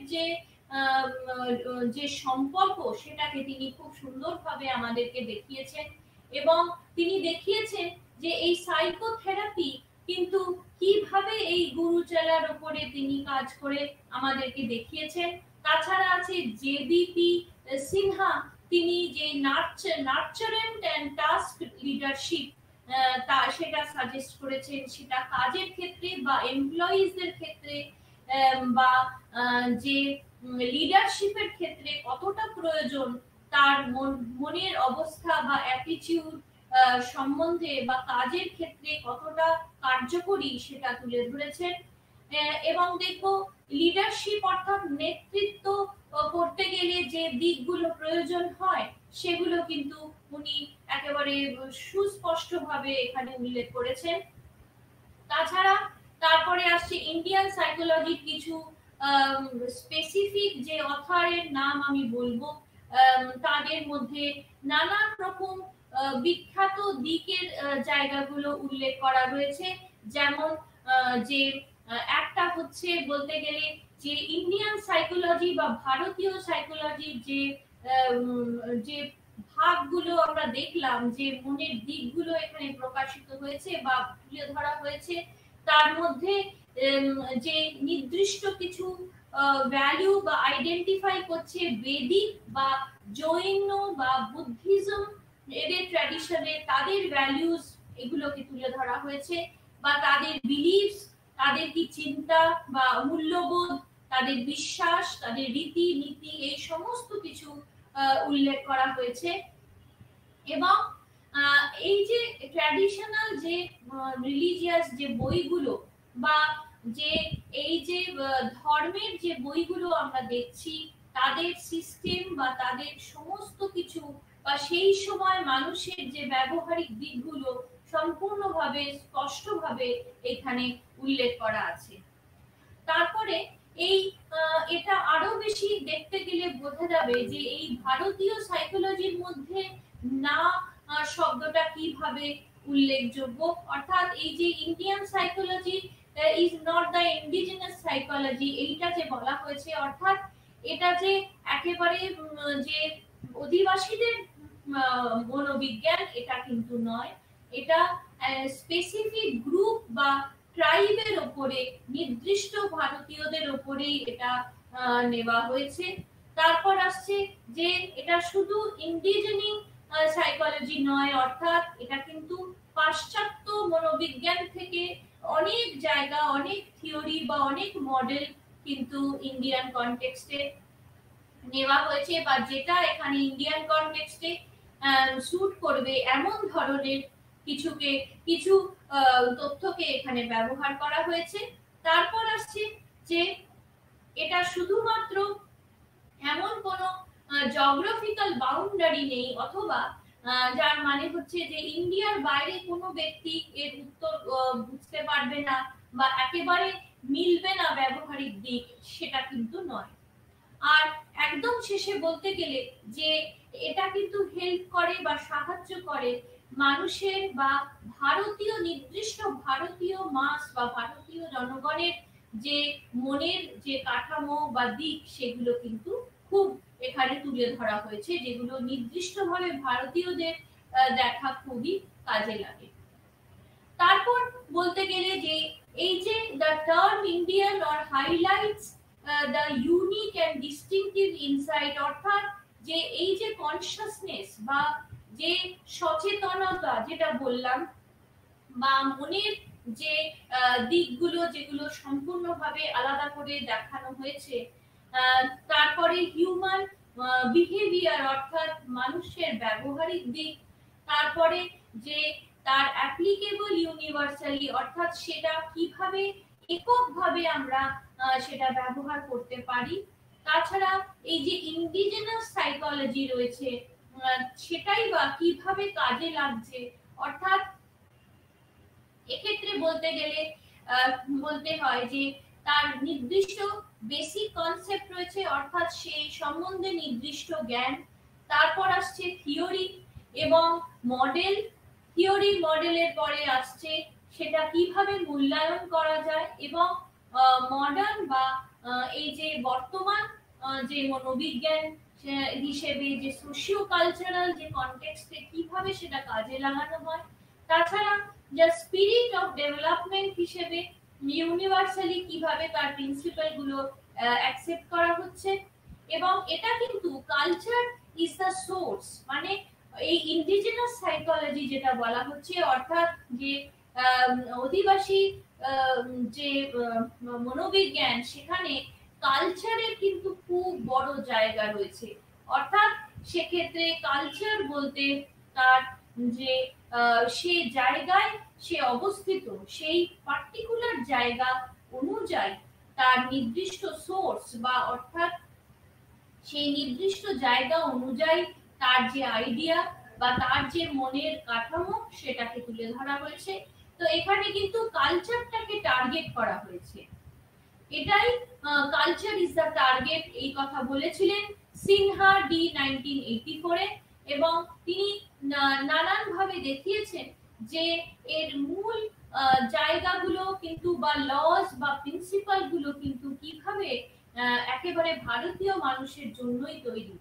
যে সম্পর্ক, সেটাকে তিনি খুব সুন্দরভাবে আমাদেরকে দেখিয়েছেন। এবং তিনি দেখিয়েছেন যে এই সাইকোথেরাপি কিন্তু কিভাবে এই গুরু চেলার উপরে তিনি কাজ করে আমাদেরকে দেখিয়েছেন। তাছাড়া আছে জেবিপি সিনহা, তিনি যে নার্চারেন্ট এন্ড টাস্ক লিডারশিপ সেটা সাজেস্ট করেছেন, সেটা কাজের ক্ষেত্রে বা এমপ্লয়িজদের ক্ষেত্রে বা যে লিডারশিপের ক্ষেত্রে কতটা প্রয়োজন, তার মনের অবস্থা বা অ্যাটিটিউড সম্বন্ধে বা কাজের ক্ষেত্রে কতটা কার্যকরী, সেটা তুলে ধরেছেন। এবং দেখো, লিডারশিপ অর্থাৎ নেতৃত্ব করতে গেলে যে দিকগুলো প্রয়োজন হয়, সেগুলো কিন্তু উনি একেবারে সুস্পষ্টভাবে এখানে উল্লেখ করেছেন। তাছাড়া তারপরে আসছে ইন্ডিয়ান সাইকোলজির কিছু স্পেসিফিক যে অথরের নাম আমি বলবো, তাদের মধ্যে নানান রকম বিখ্যাত দিকের জায়গাগুলো উল্লেখ করা রয়েছে। যেমন যে একটা হচ্ছে বলতে গেলে যে ইন্ডিয়ান সাইকোলজি বা ভারতীয় সাইকোলজির যে ভাগগুলো আমরা দেখলাম, যে মনের দিকগুলো এখানে প্রকাশিত হয়েছে বা তুলে ধরা হয়েছে, তার মধ্যে যে নির্দিষ্ট কিছু ভ্যালু বা আইডেন্টিফাই করছে বেদিক বা জৈন বা বুদ্ধিজম, এদের ট্র্যাডিশনে তাদের ভ্যালুস, এগুলোকে তুলে ধরা হয়েছে। বা তাদের বিলিফস, তাদের কি চিন্তা বা মূল্যবোধ, তাদের বিশ্বাস, তাদের রীতি নীতি, এই সমস্ত কিছু উল্লেখ করা হয়েছে। এবং এই যে ট্র্যাডিশনাল যে রিলিজিয়াস যে বইগুলো বা যে এই যে ধর্মের যে বইগুলো আমরা দেখছি, তাদের সিস্টেম বা তাদের সমস্ত কিছু বা সেই সময় মানুষের যে ব্যবহারিক দিকগুলো সম্পূর্ণভাবে স্পষ্টভাবে এখানে উল্লেখ করা আছে। তারপরে এই এটা আরো বেশি দেখতে গেলে বোঝা যাবে যে এই ভারতীয় সাইকোলজির মধ্যে না শব্দটা কিভাবে উল্লেখযোগ্য, অর্থাৎ এই যে Indian psychology is not the indigenous psychology, এইটা যে বলা হয়েছে, অর্থাৎ এটা যে একেবারে যে অধিবাসীদের মনোবিজ্ঞান, এটা কিন্তু নয়। এটা স্পেসিফিক গ্রুপ বা ট্রাইবের উপরে, নির্দিষ্ট ভারতীয়দের উপরেই এটা নেওয়া হয়েছে। তারপর আসছে যে এটা শুধু ইন্ডিজেনিক সাইকোলজি নয়, অর্থাৎ এটা কিন্তু পাশ্চাত্য মনোবিজ্ঞান থেকে অনেক জায়গা, অনেক থিওরি বা অনেক মডেল কিন্তু ইন্ডিয়ান কনটেক্সটে নেওয়া হয়েছে, বা যেটা এখানে ইন্ডিয়ান কনটেক্সটে স্যুট করবে এমন ধরনের কিছু তথ্যকে এখানে ব্যবহার করা হয়েছে। তারপর আসছে যে এটা শুধুমাত্র এমন কোনো জিওগ্রাফিক্যাল বাউন্ডারি নেই, অথবা যার মানে হচ্ছে যে ইন্ডিয়ার বাইরে কোনো ব্যক্তি এর উত্তর বুঝতে পারবে না বা একেবারে মিলবে না ব্যবহারিক দিক, সেটা কিন্তু নয়। আর একদম শেষে বলতে গেলে যে এটা কিন্তু হেল্প করে বা সাহায্য করে মানুষের বা ভারতীয় নির্দিষ্ট ভারতীয় মাস বা ভারতীয় জনগণের যে মনের যে কাঠামো বা দিক, সেগুলো কিন্তু খুব এখানে তুলে ধরা হয়েছে, যেগুলো নির্দিষ্টভাবে ভারতীয়দের দেখা খুবই কাজে লাগে। তারপর বলতে গেলে যে এই যে the term Indian or highlights the unique and distinctive insight, অর্থাৎ যে এই যে কনসাসনেস বা যে সচেতনতা যেটা বললাম, বা মনের যে দিকগুলো যেগুলো সম্পূর্ণভাবে আলাদা করে দেখানো হয়েছে, তারপরে হিউম্যান বিহেভিয়ার অর্থাৎ মানুষের ব্যবহারিক দিক, তারপরে যে তার অ্যাপ্লিকেবল ইউনিভার্সালি অর্থাৎ সেটা কিভাবে এককভাবে আমরা সেটা ব্যবহার করতে পারি, তাছাড়া এই যে ইন্ডিজেনাস সাইকোলজি রয়েছে সেটাই বা কিভাবে কাজে লাগছে, অর্থাৎ এক্ষেত্রে বলতে গেলে বলতে হয় যে তার নির্দিষ্ট বেসিক কনসেপ্ট রয়েছে, অর্থাৎ সেই সম্বন্ধে নির্দিষ্ট জ্ঞান। তারপর আসছে থিওরি এবং মডেল, থিওরি মডেলের পরে আসছে সেটা কিভাবে মূল্যায়ন করা যায়, এবং মডার্ন বা এই যে বর্তমান যে মনোবিজ্ঞান হিসেবে যে সোশিও কালচারাল যে কনটেক্সটে কিভাবে সেটা কাজে লাগানো হয়। তাছাড়া যে স্পিরিট অফ ডেভেলপমেন্ট হিসেবে ইউনিভার্সালি কিভাবে তার প্রিন্সিপাল গুলো অ্যাকসেপ্ট করা হচ্ছে, এবং এটা কিন্তু কালচার ইজ দ্য সোর্স, মানে এই ইন্ডিজিনাস সাইকোলজি যেটা বলা হচ্ছে, অর্থাৎ যে অধিবাসী যে মনোবিজ্ঞান, সেখানে কালচারের কিন্তু খুব বড় জায়গা রয়েছে, অর্থাৎ সেক্ষেত্রে কালচার বলতে তার যে সে জায়গায় সে অবস্থিত, সেই পার্টিকুলার জায়গা অনুযায়ী তার নির্দিষ্ট সোর্স বা অর্থাৎ সেই নির্দিষ্ট জায়গা অনুযায়ী তার যে আইডিয়া বা তার যে মনের কাঠামো, সেটাকে তুলে ধরা হয়েছে। তো এখানে কিন্তু কালচারটাকে টার্গেট করা হয়েছে, এটাই কালচার ইজ দ্য টার্গেট, এই কথা বলেছিলেন সিনহা ডি 1984 এবং তিনি নানান ভাবে দেখিয়েছেন যে এর মূল জায়গাগুলো কিন্তু বা লস বা প্রিন্সিপাল গুলো কিন্তু কিভাবে একেবারে ভারতীয় মানুষের জন্যই তৈরি।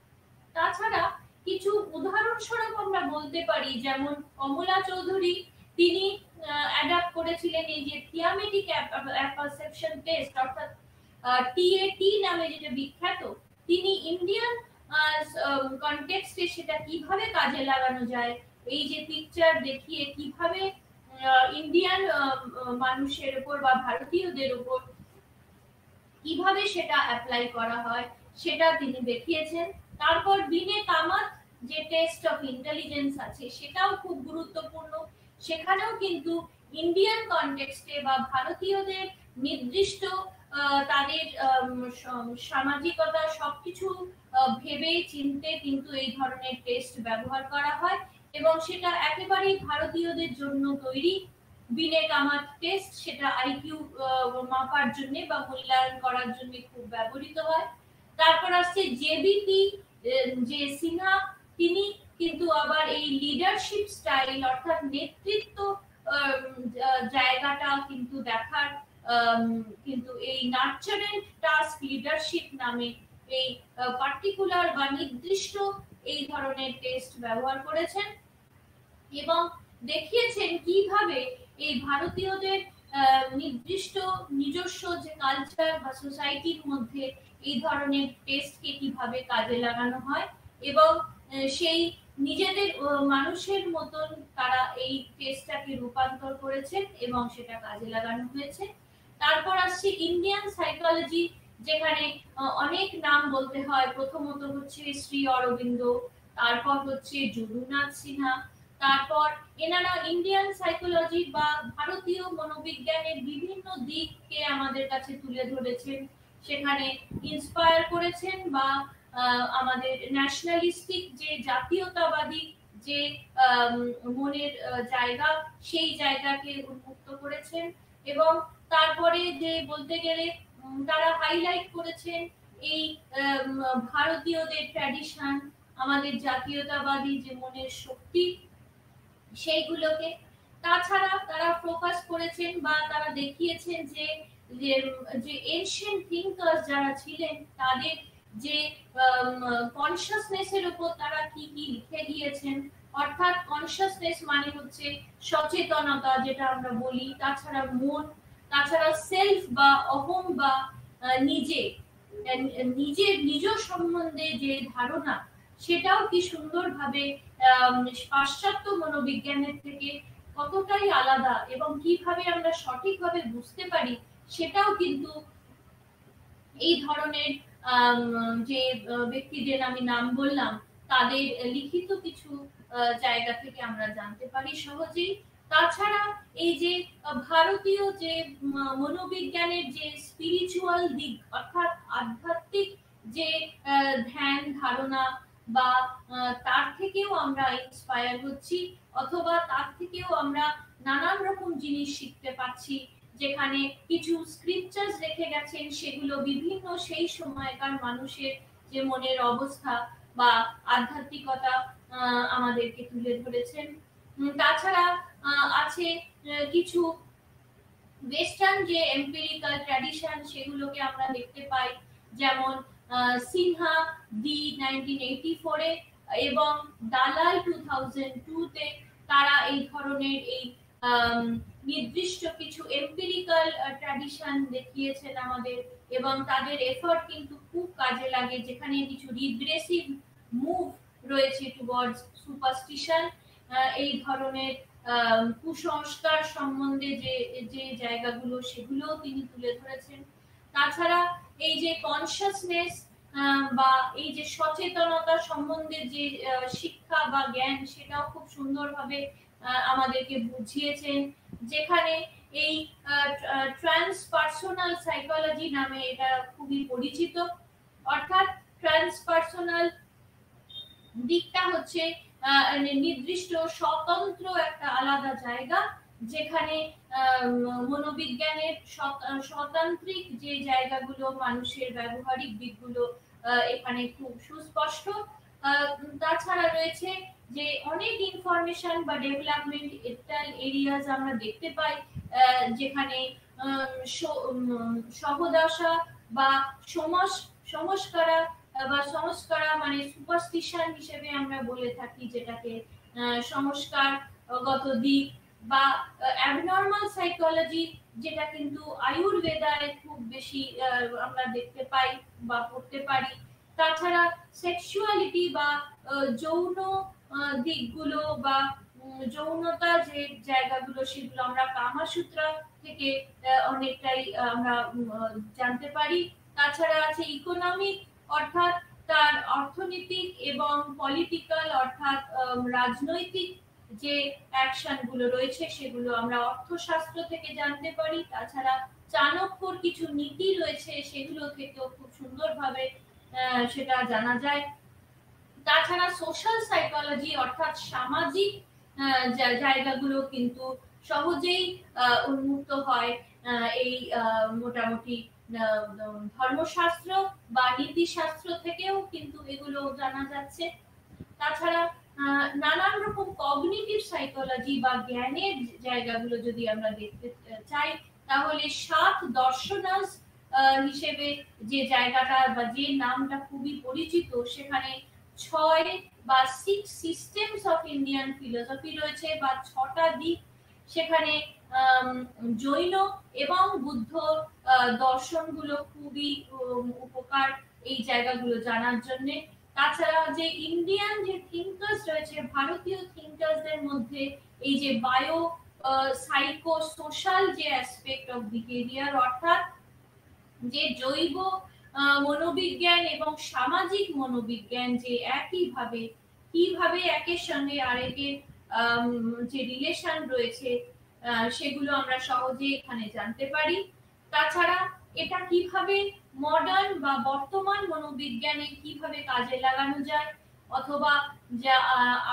তাছাড়া কিছু উদাহরণস্বরূপ আমরা বলতে পারি, যেমন কমলা চৌধুরী, তিনি অ্যাডাপ্ট করেছিলেন এই যে থিয়ামেটিক পারসেপশন টেস্ট, অর্থাৎ টিএটি নামে যেটা বিখ্যাত, তিনি ইন্ডিয়ান কনটেক্সটে সেটা কিভাবে কাজে লাগানো যায়, এই যে পিকচার দেখিয়ে কিভাবে ইন্ডিয়ান মানুষের উপর বা ভারতীয়দের উপর কিভাবে সেটা অ্যাপ্লাই করা হয়, সেটা তিনি দেখিয়েছেন। তারপর বিনে কামাত যে টেস্ট অফ ইন্টেলিজেন্স আছে, সেটাও খুব গুরুত্বপূর্ণ, সেখানেও কিন্তু ইন্ডিয়ান কনটেক্সটে বা ভারতীয়দের নির্দিষ্ট তাদের সামাজিকতা সবকিছু ভেবে চিনতে কিন্তু এই ধরনের টেস্ট ব্যবহার করা হয়, এবং সেটা একেবারেই ভারতীয়দের জন্য তৈরি। বিনে কামাত টেস্ট, সেটা আইকিউ মাপার জন্য বা মূল্যায়ন করার জন্য খুব ব্যবহৃত হয়। তারপর আসছে জেবিটি যে সিনহা, তিনি কিন্তু আবার এই লিডারশিপ স্টাইল অর্থাৎ নেতৃত্ব জায়গাটা কিন্তু দেখার কিন্তু এই নার্চারেন্ট টাস্ক লিডারশিপ নামে এই পার্টিকুলার বা নির্দিষ্ট এই ধরনের টেস্ট ব্যবহার করেছেন, এবং দেখিয়েছেন কিভাবে এই ভারতীয়দের নির্দিষ্ট নিজস্ব যে কালচার বা সোসাইটির মধ্যে এই ধরনের টেস্টকে কিভাবে কাজে লাগানো হয় এবং সেই নিজেদের মানুষের মতন তারা এই টেস্টটাকে রূপান্তর করেছেন এবং সেটা কাজে লাগানো হয়েছে। তারপর আসছে ইন্ডিয়ান সাইকোলজি, যেখানে অনেক নাম বলতে হয়। প্রথমত হচ্ছে শ্রী অরবিন্দ, তারপর হচ্ছে যদুনাথ সিনহা, তারপর এনারা ইন্ডিয়ান সাইকোলজি বা ভারতীয় মনোবিজ্ঞানের বিভিন্ন দিককে আমাদের কাছে তুলে ধরেছেন, সেখানে ইন্সপায়ার করেছেন বা আমাদের ন্যাশনালিস্টিক যে জাতীয়তাবাদী যে মনের জায়গা, সেই জায়গাকে উন্মুক্ত করেছেন। এবং তারপরে যে বলতে গেলে তারা হাইলাইট করেছেন এই ভারতীয়দের ট্র্যাডিশন, আমাদের জাতীয়তাবাদী যে মনের শক্তি, সেইগুলোকে। তাছাড়া তারা ফোকাস করেছেন বা তারা দেখিয়েছেন যে যে এনশিয়েন্ট থিঙ্কার্স যারা ছিলেন তাদের যে কনসিয়াসনেসের উপর তারা কি কি লিখে গিয়েছেন। অর্থাৎ কনসিয়াসনেস মানে হচ্ছে সচেতনতা যেটা আমরা বলি, তাছাড়া মন, তাছাড়া সেলফ বা অহম বা নিজে নিজের নিজ সম্বন্ধে যে ধারণা, সেটাও কি সুন্দরভাবে পাশ্চাত্য মনোবিজ্ঞানের থেকে কতটাই আলাদা এবং কিভাবে আমরা সঠিকভাবে বুঝতে পারি, সেটাও কিন্তু এই ধরনের যে ব্যক্তিদের আমি নাম বললাম তাদের লিখিত কিছু জায়গা থেকে আমরা জানতে পারি সহজেই। তাছাড়া এই যে ভারতীয় যে মনোবিজ্ঞানের যে স্পিরিচুয়াল দিক, অর্থাৎ আধ্যাত্মিক যে ধ্যান ধারণা বা তার থেকেও আমরা ইন্সপায়ার হচ্ছি, অথবা তার থেকেও আমরা নানান রকম জিনিস শিখতে পাচ্ছি। যেখানে কিছু স্ক্রিপচার্স রেখে গেছেন, সেগুলো বিভিন্ন সেই সময়কার মানুষের যে মনের অবস্থা বা আধ্যাত্মিকতা আমাদেরকে তুলে ধরেছেন। তাছাড়া আছে কিছু ওয়েস্টার্ন যে এম্পিরিক্যাল ট্র্যাডিশন, সেগুলোকে আমরা দেখতে পাই। যেমন সিনহা দি 1984 এ এবং দালাল 2002 তে তারা এই ধরনের এই নির্দিষ্ট কিছু এম্পিরিক্যাল ট্র্যাডিশন দেখিয়েছেন আমাদের, এবং তাদের এফর্ট কিন্তু খুব কাজে লাগে, যেখানে কিছু রিগ্রেসিভ মুভ রয়েছে টুয়ার্ডস সুপারস্টিশন, এই ধরনের কুসংস্কার সম্বন্ধে যে যে জায়গাগুলো, সেগুলোও তিনি তুলে ধরেছেন। তাছাড়া এই যে কনসিয়াসনেস বা এই যে সচেতনতা সম্বন্ধে যে শিক্ষা বা জ্ঞান, সেটাও খুব সুন্দরভাবে আমাদেরকে বুঝিয়েছেন, যেখানে এই ট্রান্সপার্সোনাল সাইকোলজি নামে এটা খুবই পরিচিত। অর্থাৎ ট্রান্সপার্সোনাল দিকটা হচ্ছে নির্দিষ্ট স্বতন্ত্র একটা আলাদা জায়গা, যেখানে মনোবিজ্ঞানের স্বতান্ত্রিক যে জায়গাগুলো, মানুষের ব্যবহারিক দিকগুলো এখানে খুব সুস্পষ্ট। তাছাড়া রয়েছে যে অনেক ইনফরমেশন বা ডেভেলপমেন্ট এরিয়াজ আমরা দেখতে পাই, যেখানে সহদশা বা সংস্কারা বা সংস্কারা মানে সুপারস্টিশন হিসেবে আমরা বলে থাকি, যেটাকে সংস্কারগত দিক বা অ্যাবনর্মাল সাইকোলজি, যেটা কিন্তু আয়ুর্বেদায় খুব বেশি আমরা দেখতে পাই বা পড়তে পারি। তাছাড়া সেক্সুয়ালিটি বা যৌন দিকগুলো বা যৌনতা যে জায়গাগুলো, সেগুলো আমরা কামাসূত্রা থেকে অনেকটাই আমরা জানতে পারি। তাছাড়া আছে ইকোনমিক, অর্থাৎ তার অর্থনৈতিক এবং পলিটিক্যাল, অর্থাৎ রাজনৈতিক যে অ্যাকশন গুলো রয়েছে, সেগুলো আমরা অর্থশাস্ত্র থেকে জানতে পারি। তাছাড়া চাণক্যর কিছু নীতি রয়েছে, সেগুলো থেকেও খুব সুন্দরভাবে সেটা জানা যায়। তাছাড়া সোশ্যাল সাইকোলজি, অর্থাৎ সামাজিক জায়গাগুলো কিন্তু সহজেই উন্মুক্ত হয় এই মোটামুটি ধর্মশাস্ত্র বা নীতিশাস্ত্র থেকেও কিন্তু এগুলো জানা যাচ্ছে। তাছাড়া নানান রকম কগনিটিভ সাইকোলজি বা জ্ঞানের জায়গাগুলো যদি আমরা দেখতে চাই, তাহলে 7 দর্শনাস হিসেবে যে জায়গাটা বা যে নামটা খুবই পরিচিত, সেখানে 6 বা 6 সিস্টেমস অফ ইন্ডিয়ান ফিলোসফি রয়েছে বা 6টা দিক, সেখানে জৈন এবং বুদ্ধ দর্শনগুলো খুবই উপকার এই জায়গাগুলো জানার জন্য। তাছাড়া যে ইন্ডিয়ান যে থিঙ্কার্স রয়েছে, ভারতীয় থিঙ্কার্সদের মধ্যে এই যে বায়ো সাইকো সোশ্যাল যে অ্যাসপেক্ট অফ বিহেভিয়ার, অর্থাৎ যে জৈব মনোবিজ্ঞান এবং সামাজিক মনোবিজ্ঞান যে একইভাবে কিভাবে একের সঙ্গে আরেকের যে রিলেশন রয়েছে সেগুলো আমরা সহজে এখানে জানতে পারি। তাছাড়া এটা কিভাবে মডার্ন বা বর্তমান মনোবিজ্ঞানে কিভাবে কাজে লাগানো যায়, অথবা যা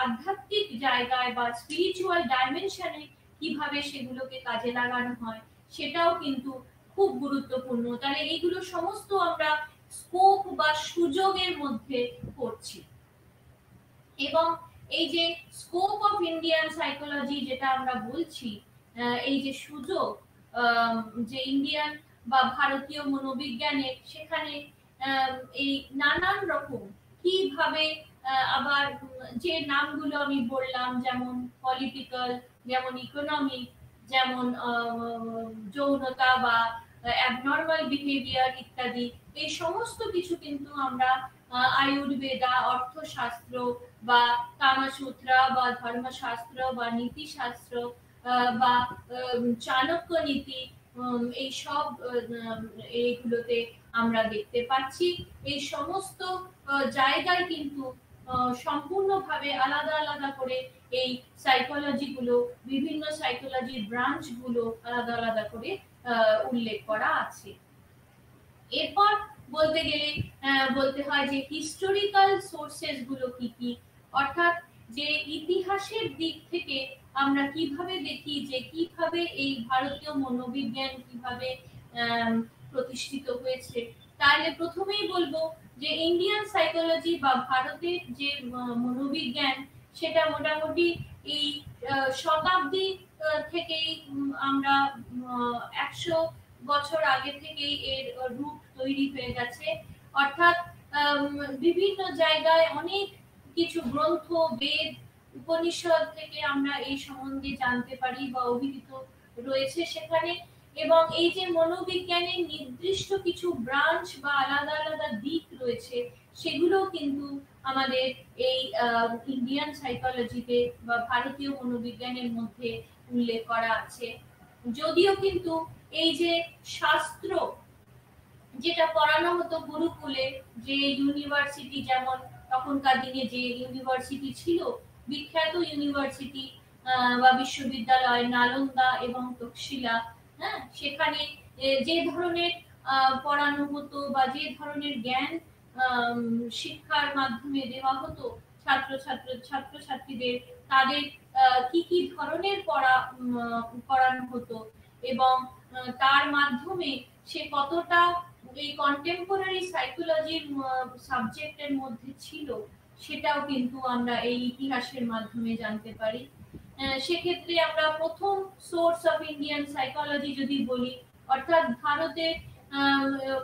আধ্যাত্মিক জায়গায় বা স্পিরিচুয়াল ডাইমেনশনে কিভাবে সেগুলোকে কাজে লাগানো হয়, সেটাও কিন্তু খুব গুরুত্বপূর্ণ। তাহলে এইগুলো সমস্ত আমরা স্কোপ বা সুযোগের মধ্যে করছি। এবং এই যে স্কোপ অফ ইন্ডিয়ান সাইকোলজি যেটা আমরা বলছি, এই যে সুযোগ যে ইন্ডিয়ান বা ভারতীয় মনোবিজ্ঞানের, সেখানে এই নানান রকম কিভাবে আবার যে নামগুলো আমি বললাম, যেমন পলিটিক্যাল, যেমন ইকোনমিক, যেমন যৌনতা বা অ্যাবনর্মাল বিহেভিয়ার ইত্যাদি, এই সমস্ত কিছু কিন্তু আমরা আয়ুর্বেদা, অর্থশাস্ত্র বা কামসূত্রা বা ধর্মশাস্ত্র বা নীতিশাস্ত্র বা চাণক্য নীতি, এই সব এইগুলোতে আমরা দেখতে পাচ্ছি। এই সমস্ত জায়গায় কিন্তু সম্পূর্ণভাবে আলাদা আলাদা করে এই সাইকোলজি গুলো, বিভিন্ন সাইকোলজির ব্রাঞ্চ গুলো আলাদা আলাদা করে উল্লেখ করা আছে। এরপর বলতে গেলে বলতে হয় যে হিস্টোরিক্যাল সোর্সেস গুলো কি কি, অর্থাৎ যে ইতিহাসের দিক থেকে আমরা কিভাবে দেখি যে কিভাবে এই ভারতীয় মনোবিজ্ঞান কিভাবে প্রতিষ্ঠিত হয়েছে। তাহলে প্রথমেই বলবো যে ইন্ডিয়ান সাইকোলজি বা ভারতের যে মনোবিজ্ঞান, সেটা মোটামুটি এই শতাব্দী থেকেই আমরা 100 বছর আগে থেকেই এর রূপ তৈরি হয়ে গেছে। অর্থাৎ বিভিন্ন জায়গায় অনেক কিছু গ্রন্থ, বেদ, উপনিষদ থেকে আমরা এই সম্বন্ধে জানতে পারি বা অভিহিত রয়েছে সেখানে। এবং এই যে মনোবিজ্ঞানের নির্দিষ্ট কিছু ব্রাঞ্চ বা আলাদা আলাদা দিক রয়েছে, সেগুলো কিন্তু আমাদের এই ইন্ডিয়ান সাইকোলজিতে বা ভারতীয় মনোবিজ্ঞানের মধ্যে উল্লেখ করা আছে। যদিও কিন্তু এই যে শাস্ত্র যেটা পড়ানো হতো গুরুকুলে, যে ইউনিভার্সিটি, যেমন তখনকার দিনে যে ইউনিভার্সিটি ছিল, বিখ্যাত ইউনিভার্সিটি বা বিশ্ববিদ্যালয় নালন্দা এবং তক্ষশিলা, হ্যাঁ, সেখানে যে ধরনের পড়ানো হতো বা যে ধরনের জ্ঞান শিক্ষার মাধ্যমে দেওয়া হতো ছাত্রছাত্রীদের, তাদের কি কি ধরনের পড়ানো হতো এবং তার মাধ্যমে সে কতটা এই কন্টেম্পোরারি সাইকোলজির সাবজেক্টের মধ্যে ছিল, সেটাও কিন্তু আমরা এই ইতিহাসের মাধ্যমে জানতে পারি। সেক্ষেত্রে আমরা প্রথম সোর্স অফ ইন্ডিয়ান সাইকোলজি যদি বলি, অর্থাৎ ভারতের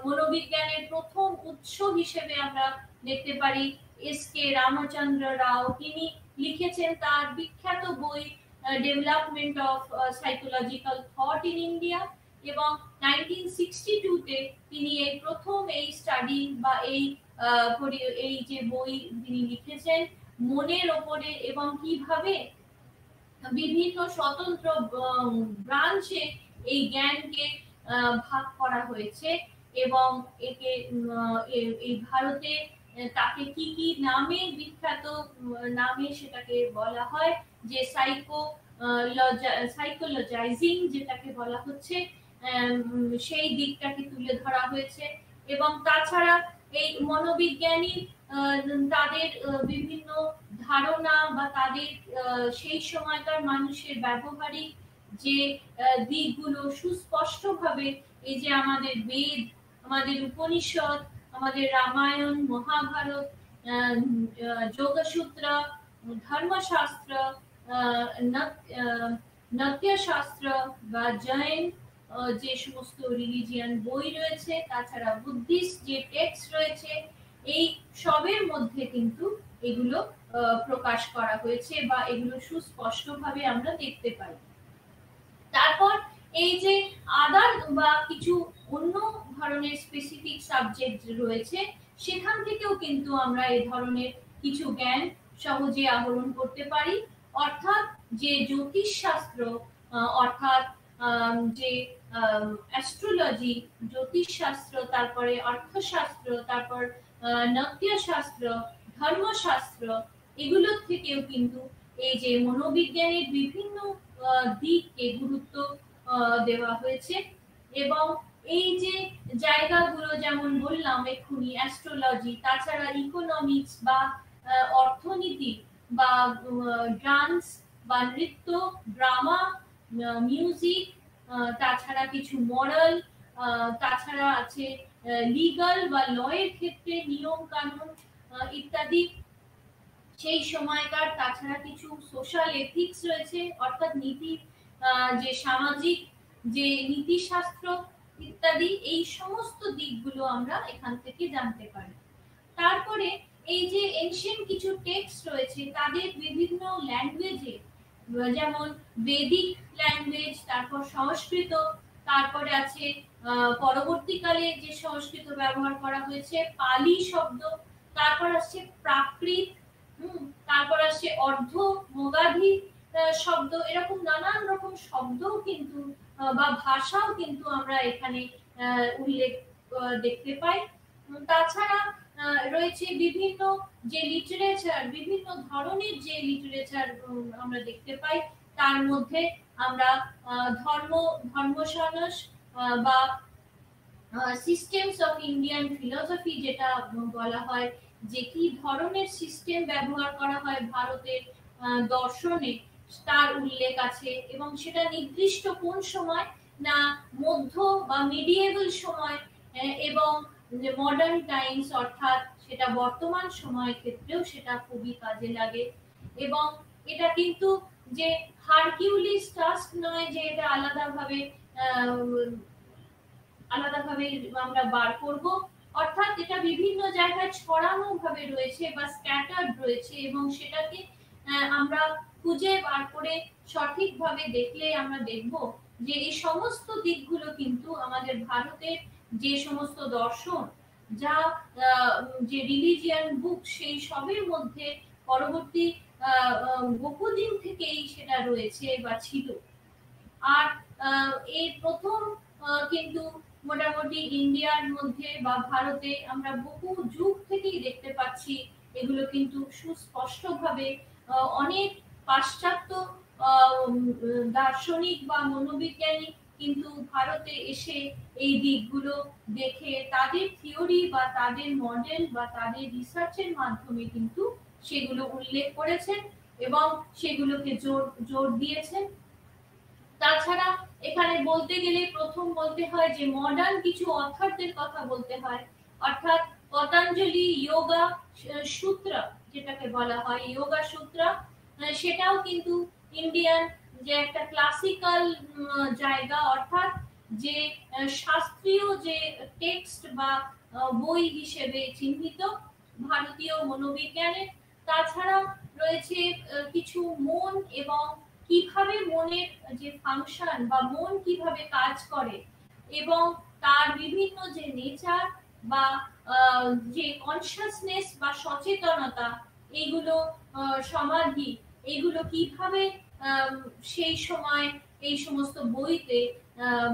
মনোবিজ্ঞানের প্রথম উৎস হিসেবে আমরা দেখতে পারি এস.কে. রামচন্দ্র রাও। তিনি লিখেছেন তার বিখ্যাত বই development of psychological thought in India, এবং 1962 তে তিনি এই প্রথম এই স্টাডি বা এই যে বই তিনি লিখেছেন মনের ওপরে, এবং কিভাবে বিভিন্ন স্বতন্ত্র ব্রাঞ্চে এই জ্ঞানকে ভাগ করা হয়েছে, এবং একে এই ভারতে তাকে কি কি নামে বিখ্যাত নামে সেটাকে বলা হয়, যে সাইকোলজাইজিং যেটাকে বলা হচ্ছে, সেই দিকটাকে তুলে ধরা হয়েছে। এবং তাছাড়া এই মনোবিজ্ঞানী তাদের বিভিন্ন ধারণা বা তাদের সেই সময়কার মানুষের ব্যবহারিক যে দিকগুলো সুস্পষ্টভাবে এই যে আমাদের বেদ, আমাদের উপনিষদ, আমাদের রামায়ণ, মহাভারত, যোগসূত্র, ধর্মশাস্ত্র, নাট্যশাস্ত্র বা জৈন যে সমস্ত রিলিজিয়ান বই রয়েছে, তাছাড়া বুদ্ধিস্ট যে টেক্সট রয়েছে, এই সবের মধ্যে কিন্তু এগুলো প্রকাশ করা হয়েছে বা এগুলো সুস্পষ্টভাবে আমরা দেখতে পাই। তারপর এই যে আদার বা কিছু অন্য ধরনের স্পেসিফিক সাবজেক্ট রয়েছে, সেখান থেকেও কিন্তু আমরা এই ধরনের কিছু জ্ঞান সহজে আহরণ করতে পারি। অর্থাৎ যে জ্যোতিষশাস্ত্র, অর্থাৎ যে অ্যাস্ট্রোলজি, জ্যোতিষশাস্ত্র, তারপরে অর্থশাস্ত্র, তারপর নাট্যশাস্ত্র, ধর্মশাস্ত্র, এগুলোর থেকেও কিন্তু এই যে মনোবিজ্ঞানের বিভিন্ন দিককে গুরুত্ব দেওয়া হয়েছে। এবং এই যে জায়গাগুলো যেমন বললাম এক্ষুনি, অ্যাস্ট্রোলজি, তাছাড়া ইকোনমিক্স বা অর্থনীতি বা ডান্স বা নৃত্য, ড্রামা, মিউজিক, তাছাড়া কিছু মরাল, তাছাড়া আছে লিগাল বা লয়ের ক্ষেত্রে নিয়ম কানুন ইত্যাদি সেই সময়কার, তাছাড়া কিছু সোশ্যাল এথিক্স রয়েছে, অর্থাৎ নীতি, যে সামাজিক যে নীতিশাস্ত্র ইত্যাদি, এই সমস্ত দিকগুলো আমরা এখান থেকে জানতে পারি। তারপরে এই যে এনশিয়েন্ট কিছু টেক্সট রয়েছে তাদের বিভিন্ন ল্যাঙ্গুয়েজে, যেমন বেদিক ল্যাঙ্গুয়েজ, তারপর সংস্কৃত, তারপরে আছে পরবর্তীকালে যে সংস্কৃত ব্যবহার করা হয়েছে পালি শব্দ, তারপর আসছে প্রাকৃত, তারপর আসছে অর্ধ মগাধি শব্দ, এরকম নানান রকম শব্দও কিন্তু বা ভাষাও কিন্তু আমরা এখানে উল্লেখ দেখতে পাই। তাছাড়া রয়েছে বিভিন্ন যে লিটারেচার, বিভিন্ন ধরনের যে লিটারেচার আমরা দেখতে পাই, তার মধ্যে আমরা ধর্মসানস বা সিস্টেমস অফ ইন্ডিয়ান ফিলোসফি যেটা বলা হয়, যে কি ধরনের সিস্টেম ব্যবহার করা হয় ভারতের দর্শনে, তার উল্লেখ আছে। এবং সেটা নির্দিষ্ট কোন সময় না মধ্য বা মিডিয়েবল সময় এবং মডার্ন টাইমস, অর্থাৎ সেটা বর্তমান সময়ের ক্ষেত্রেও সেটা খুবই কাজে লাগে। এবং এটা কিন্তু যে হারকিউলিস টাস্ক নয় যে এটা আলাদাভাবে আমরা বার করব, অর্থাৎ এটা বিভিন্ন জায়গায় ছড়ানো ভাবে রয়েছে বা স্ক্যাটার্ড রয়েছে, এবং সেটাকে আমরা খুঁজে বার করে সঠিকভাবে দেখলে আমরা দেখব যে এই সমস্ত দিকগুলো কিন্তু আমাদের ভারতের যে সমস্ত দর্শন, যা যে রিলিজিয়ান বুক, সেই সবের মধ্যে পরবর্তী বহুদিন থেকেই সেটা রয়েছে বা ছিল। আর এই প্রথম কিন্তু মোটামুটি ইন্ডিয়ার মধ্যে বা ভারতে আমরা বহু যুগ থেকেই দেখতে পাচ্ছি, এগুলো কিন্তু সুস্পষ্টভাবে অনেক পাশ্চাত্য দার্শনিক বা মনোবিজ্ঞানী কিন্তু ভারতে এসে এই দিকগুলো দেখে তাদের থিওরি বা তাদের মডেল বা তাদের রিসার্চের মাধ্যমে কিন্তু সেগুলো উল্লেখ করেছেন এবং সেগুলোকে জোর দিয়েছেন। তাছাড়া এখানে বলতে গেলে প্রথম বলতে হয় যে মডার্ন কিছু অথরদের কথা বলতে হয়, অর্থাৎ পতঞ্জলি যোগা সূত্র যেটাকে বলা হয় যোগা সূত্র, সেটাও কিন্তু ইন্ডিয়ান যে একটা ক্লাসিক্যাল জায়গা, অর্থাৎ যে শাস্ত্রীয় যে টেক্সট বা বই হিসেবে চিহ্নিত ভারতীয় মনোবিজ্ঞানের। তাছাড়া রয়েছে কিছু মন এবং কিভাবে মনের যে ফাংশন বা মন কিভাবে কাজ করে এবং তার বিভিন্ন যে নেচার বা যে কনসিয়াসনেস বা সচেতনতা, এইগুলো সমাধি, এইগুলো কিভাবে সেই সময় এই সমস্ত বইতে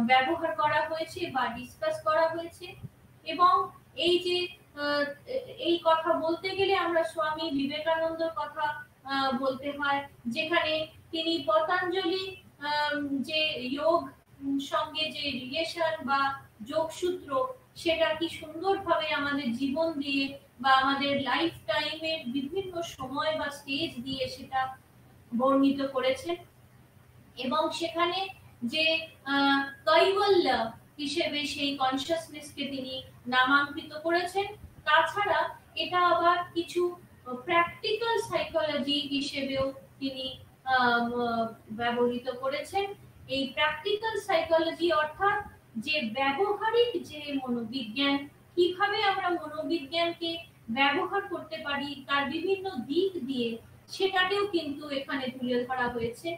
ব্যবহার করা হয়েছে বা ডিসকাস করা হয়েছে। এবং এই যে এই কথা বলতে গেলে আমরা স্বামী বিবেকানন্দর কথা বলতে হয়, যেখানে তিনি পতঞ্জলি যে যোগ সঙ্গে যে রিলেশন বা যোগসূত্র, সেটা কি সুন্দরভাবে আমাদের জীবন দিয়ে বা আমাদের লাইফ টাইমের বিভিন্ন সময় বা স্টেজ দিয়ে সেটা বর্ণিত করেছেন। এবং সেখানে যে কৈবল্য হিসেবে সেই কনসিয়াসনেসকে তিনি নামাঙ্কিত করেছেন। তাছাড়া এটা আবার কিছু প্র্যাকটিক্যাল সাইকোলজি হিসেবেও তিনি ব্যবহৃত করেছেন। এই প্র্যাকটিক্যাল সাইকোলজি অর্থাৎ যে ব্যবহারিক যে মনোবিজ্ঞান, কিভাবে আমরা মনোবিজ্ঞানকে ব্যবহার করতে পারি তার বিভিন্ন দিক দিয়ে, সেটাকেও কিন্তু এখানে তুলে ধরা হয়েছে।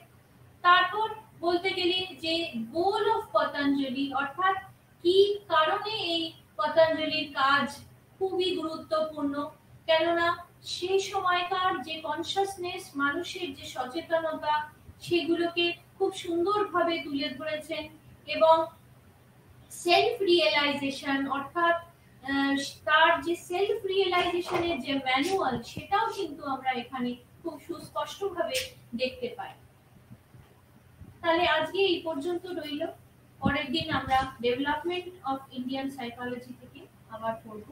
তারপর বলতে গেলে যে গোল অফ পতঞ্জলি, অর্থাৎ কি কারণে এই পতঞ্জলির কাজ খুবই গুরুত্বপূর্ণ, কেননা সেই সময়কার যে কনসাসনেস, মানুষের যে সচেতনতা, সেগুলোকে খুব সুন্দরভাবে তুলে ধরেছেন। এবং সেলফ রিয়েলাইজেশন, অর্থাৎ তার যে সেলফ রিয়েলাইজেশনের যে ম্যানুয়াল, সেটাও কিন্তু আমরা এখানে খুব সুস্পষ্টভাবে দেখতে পাই। তাহলে আজকে এই পর্যন্ত রইল। পরের দিন আমরা ডেভেলপমেন্ট অফ ইন্ডিয়ান সাইকোলজি থেকে আবার পড়ব।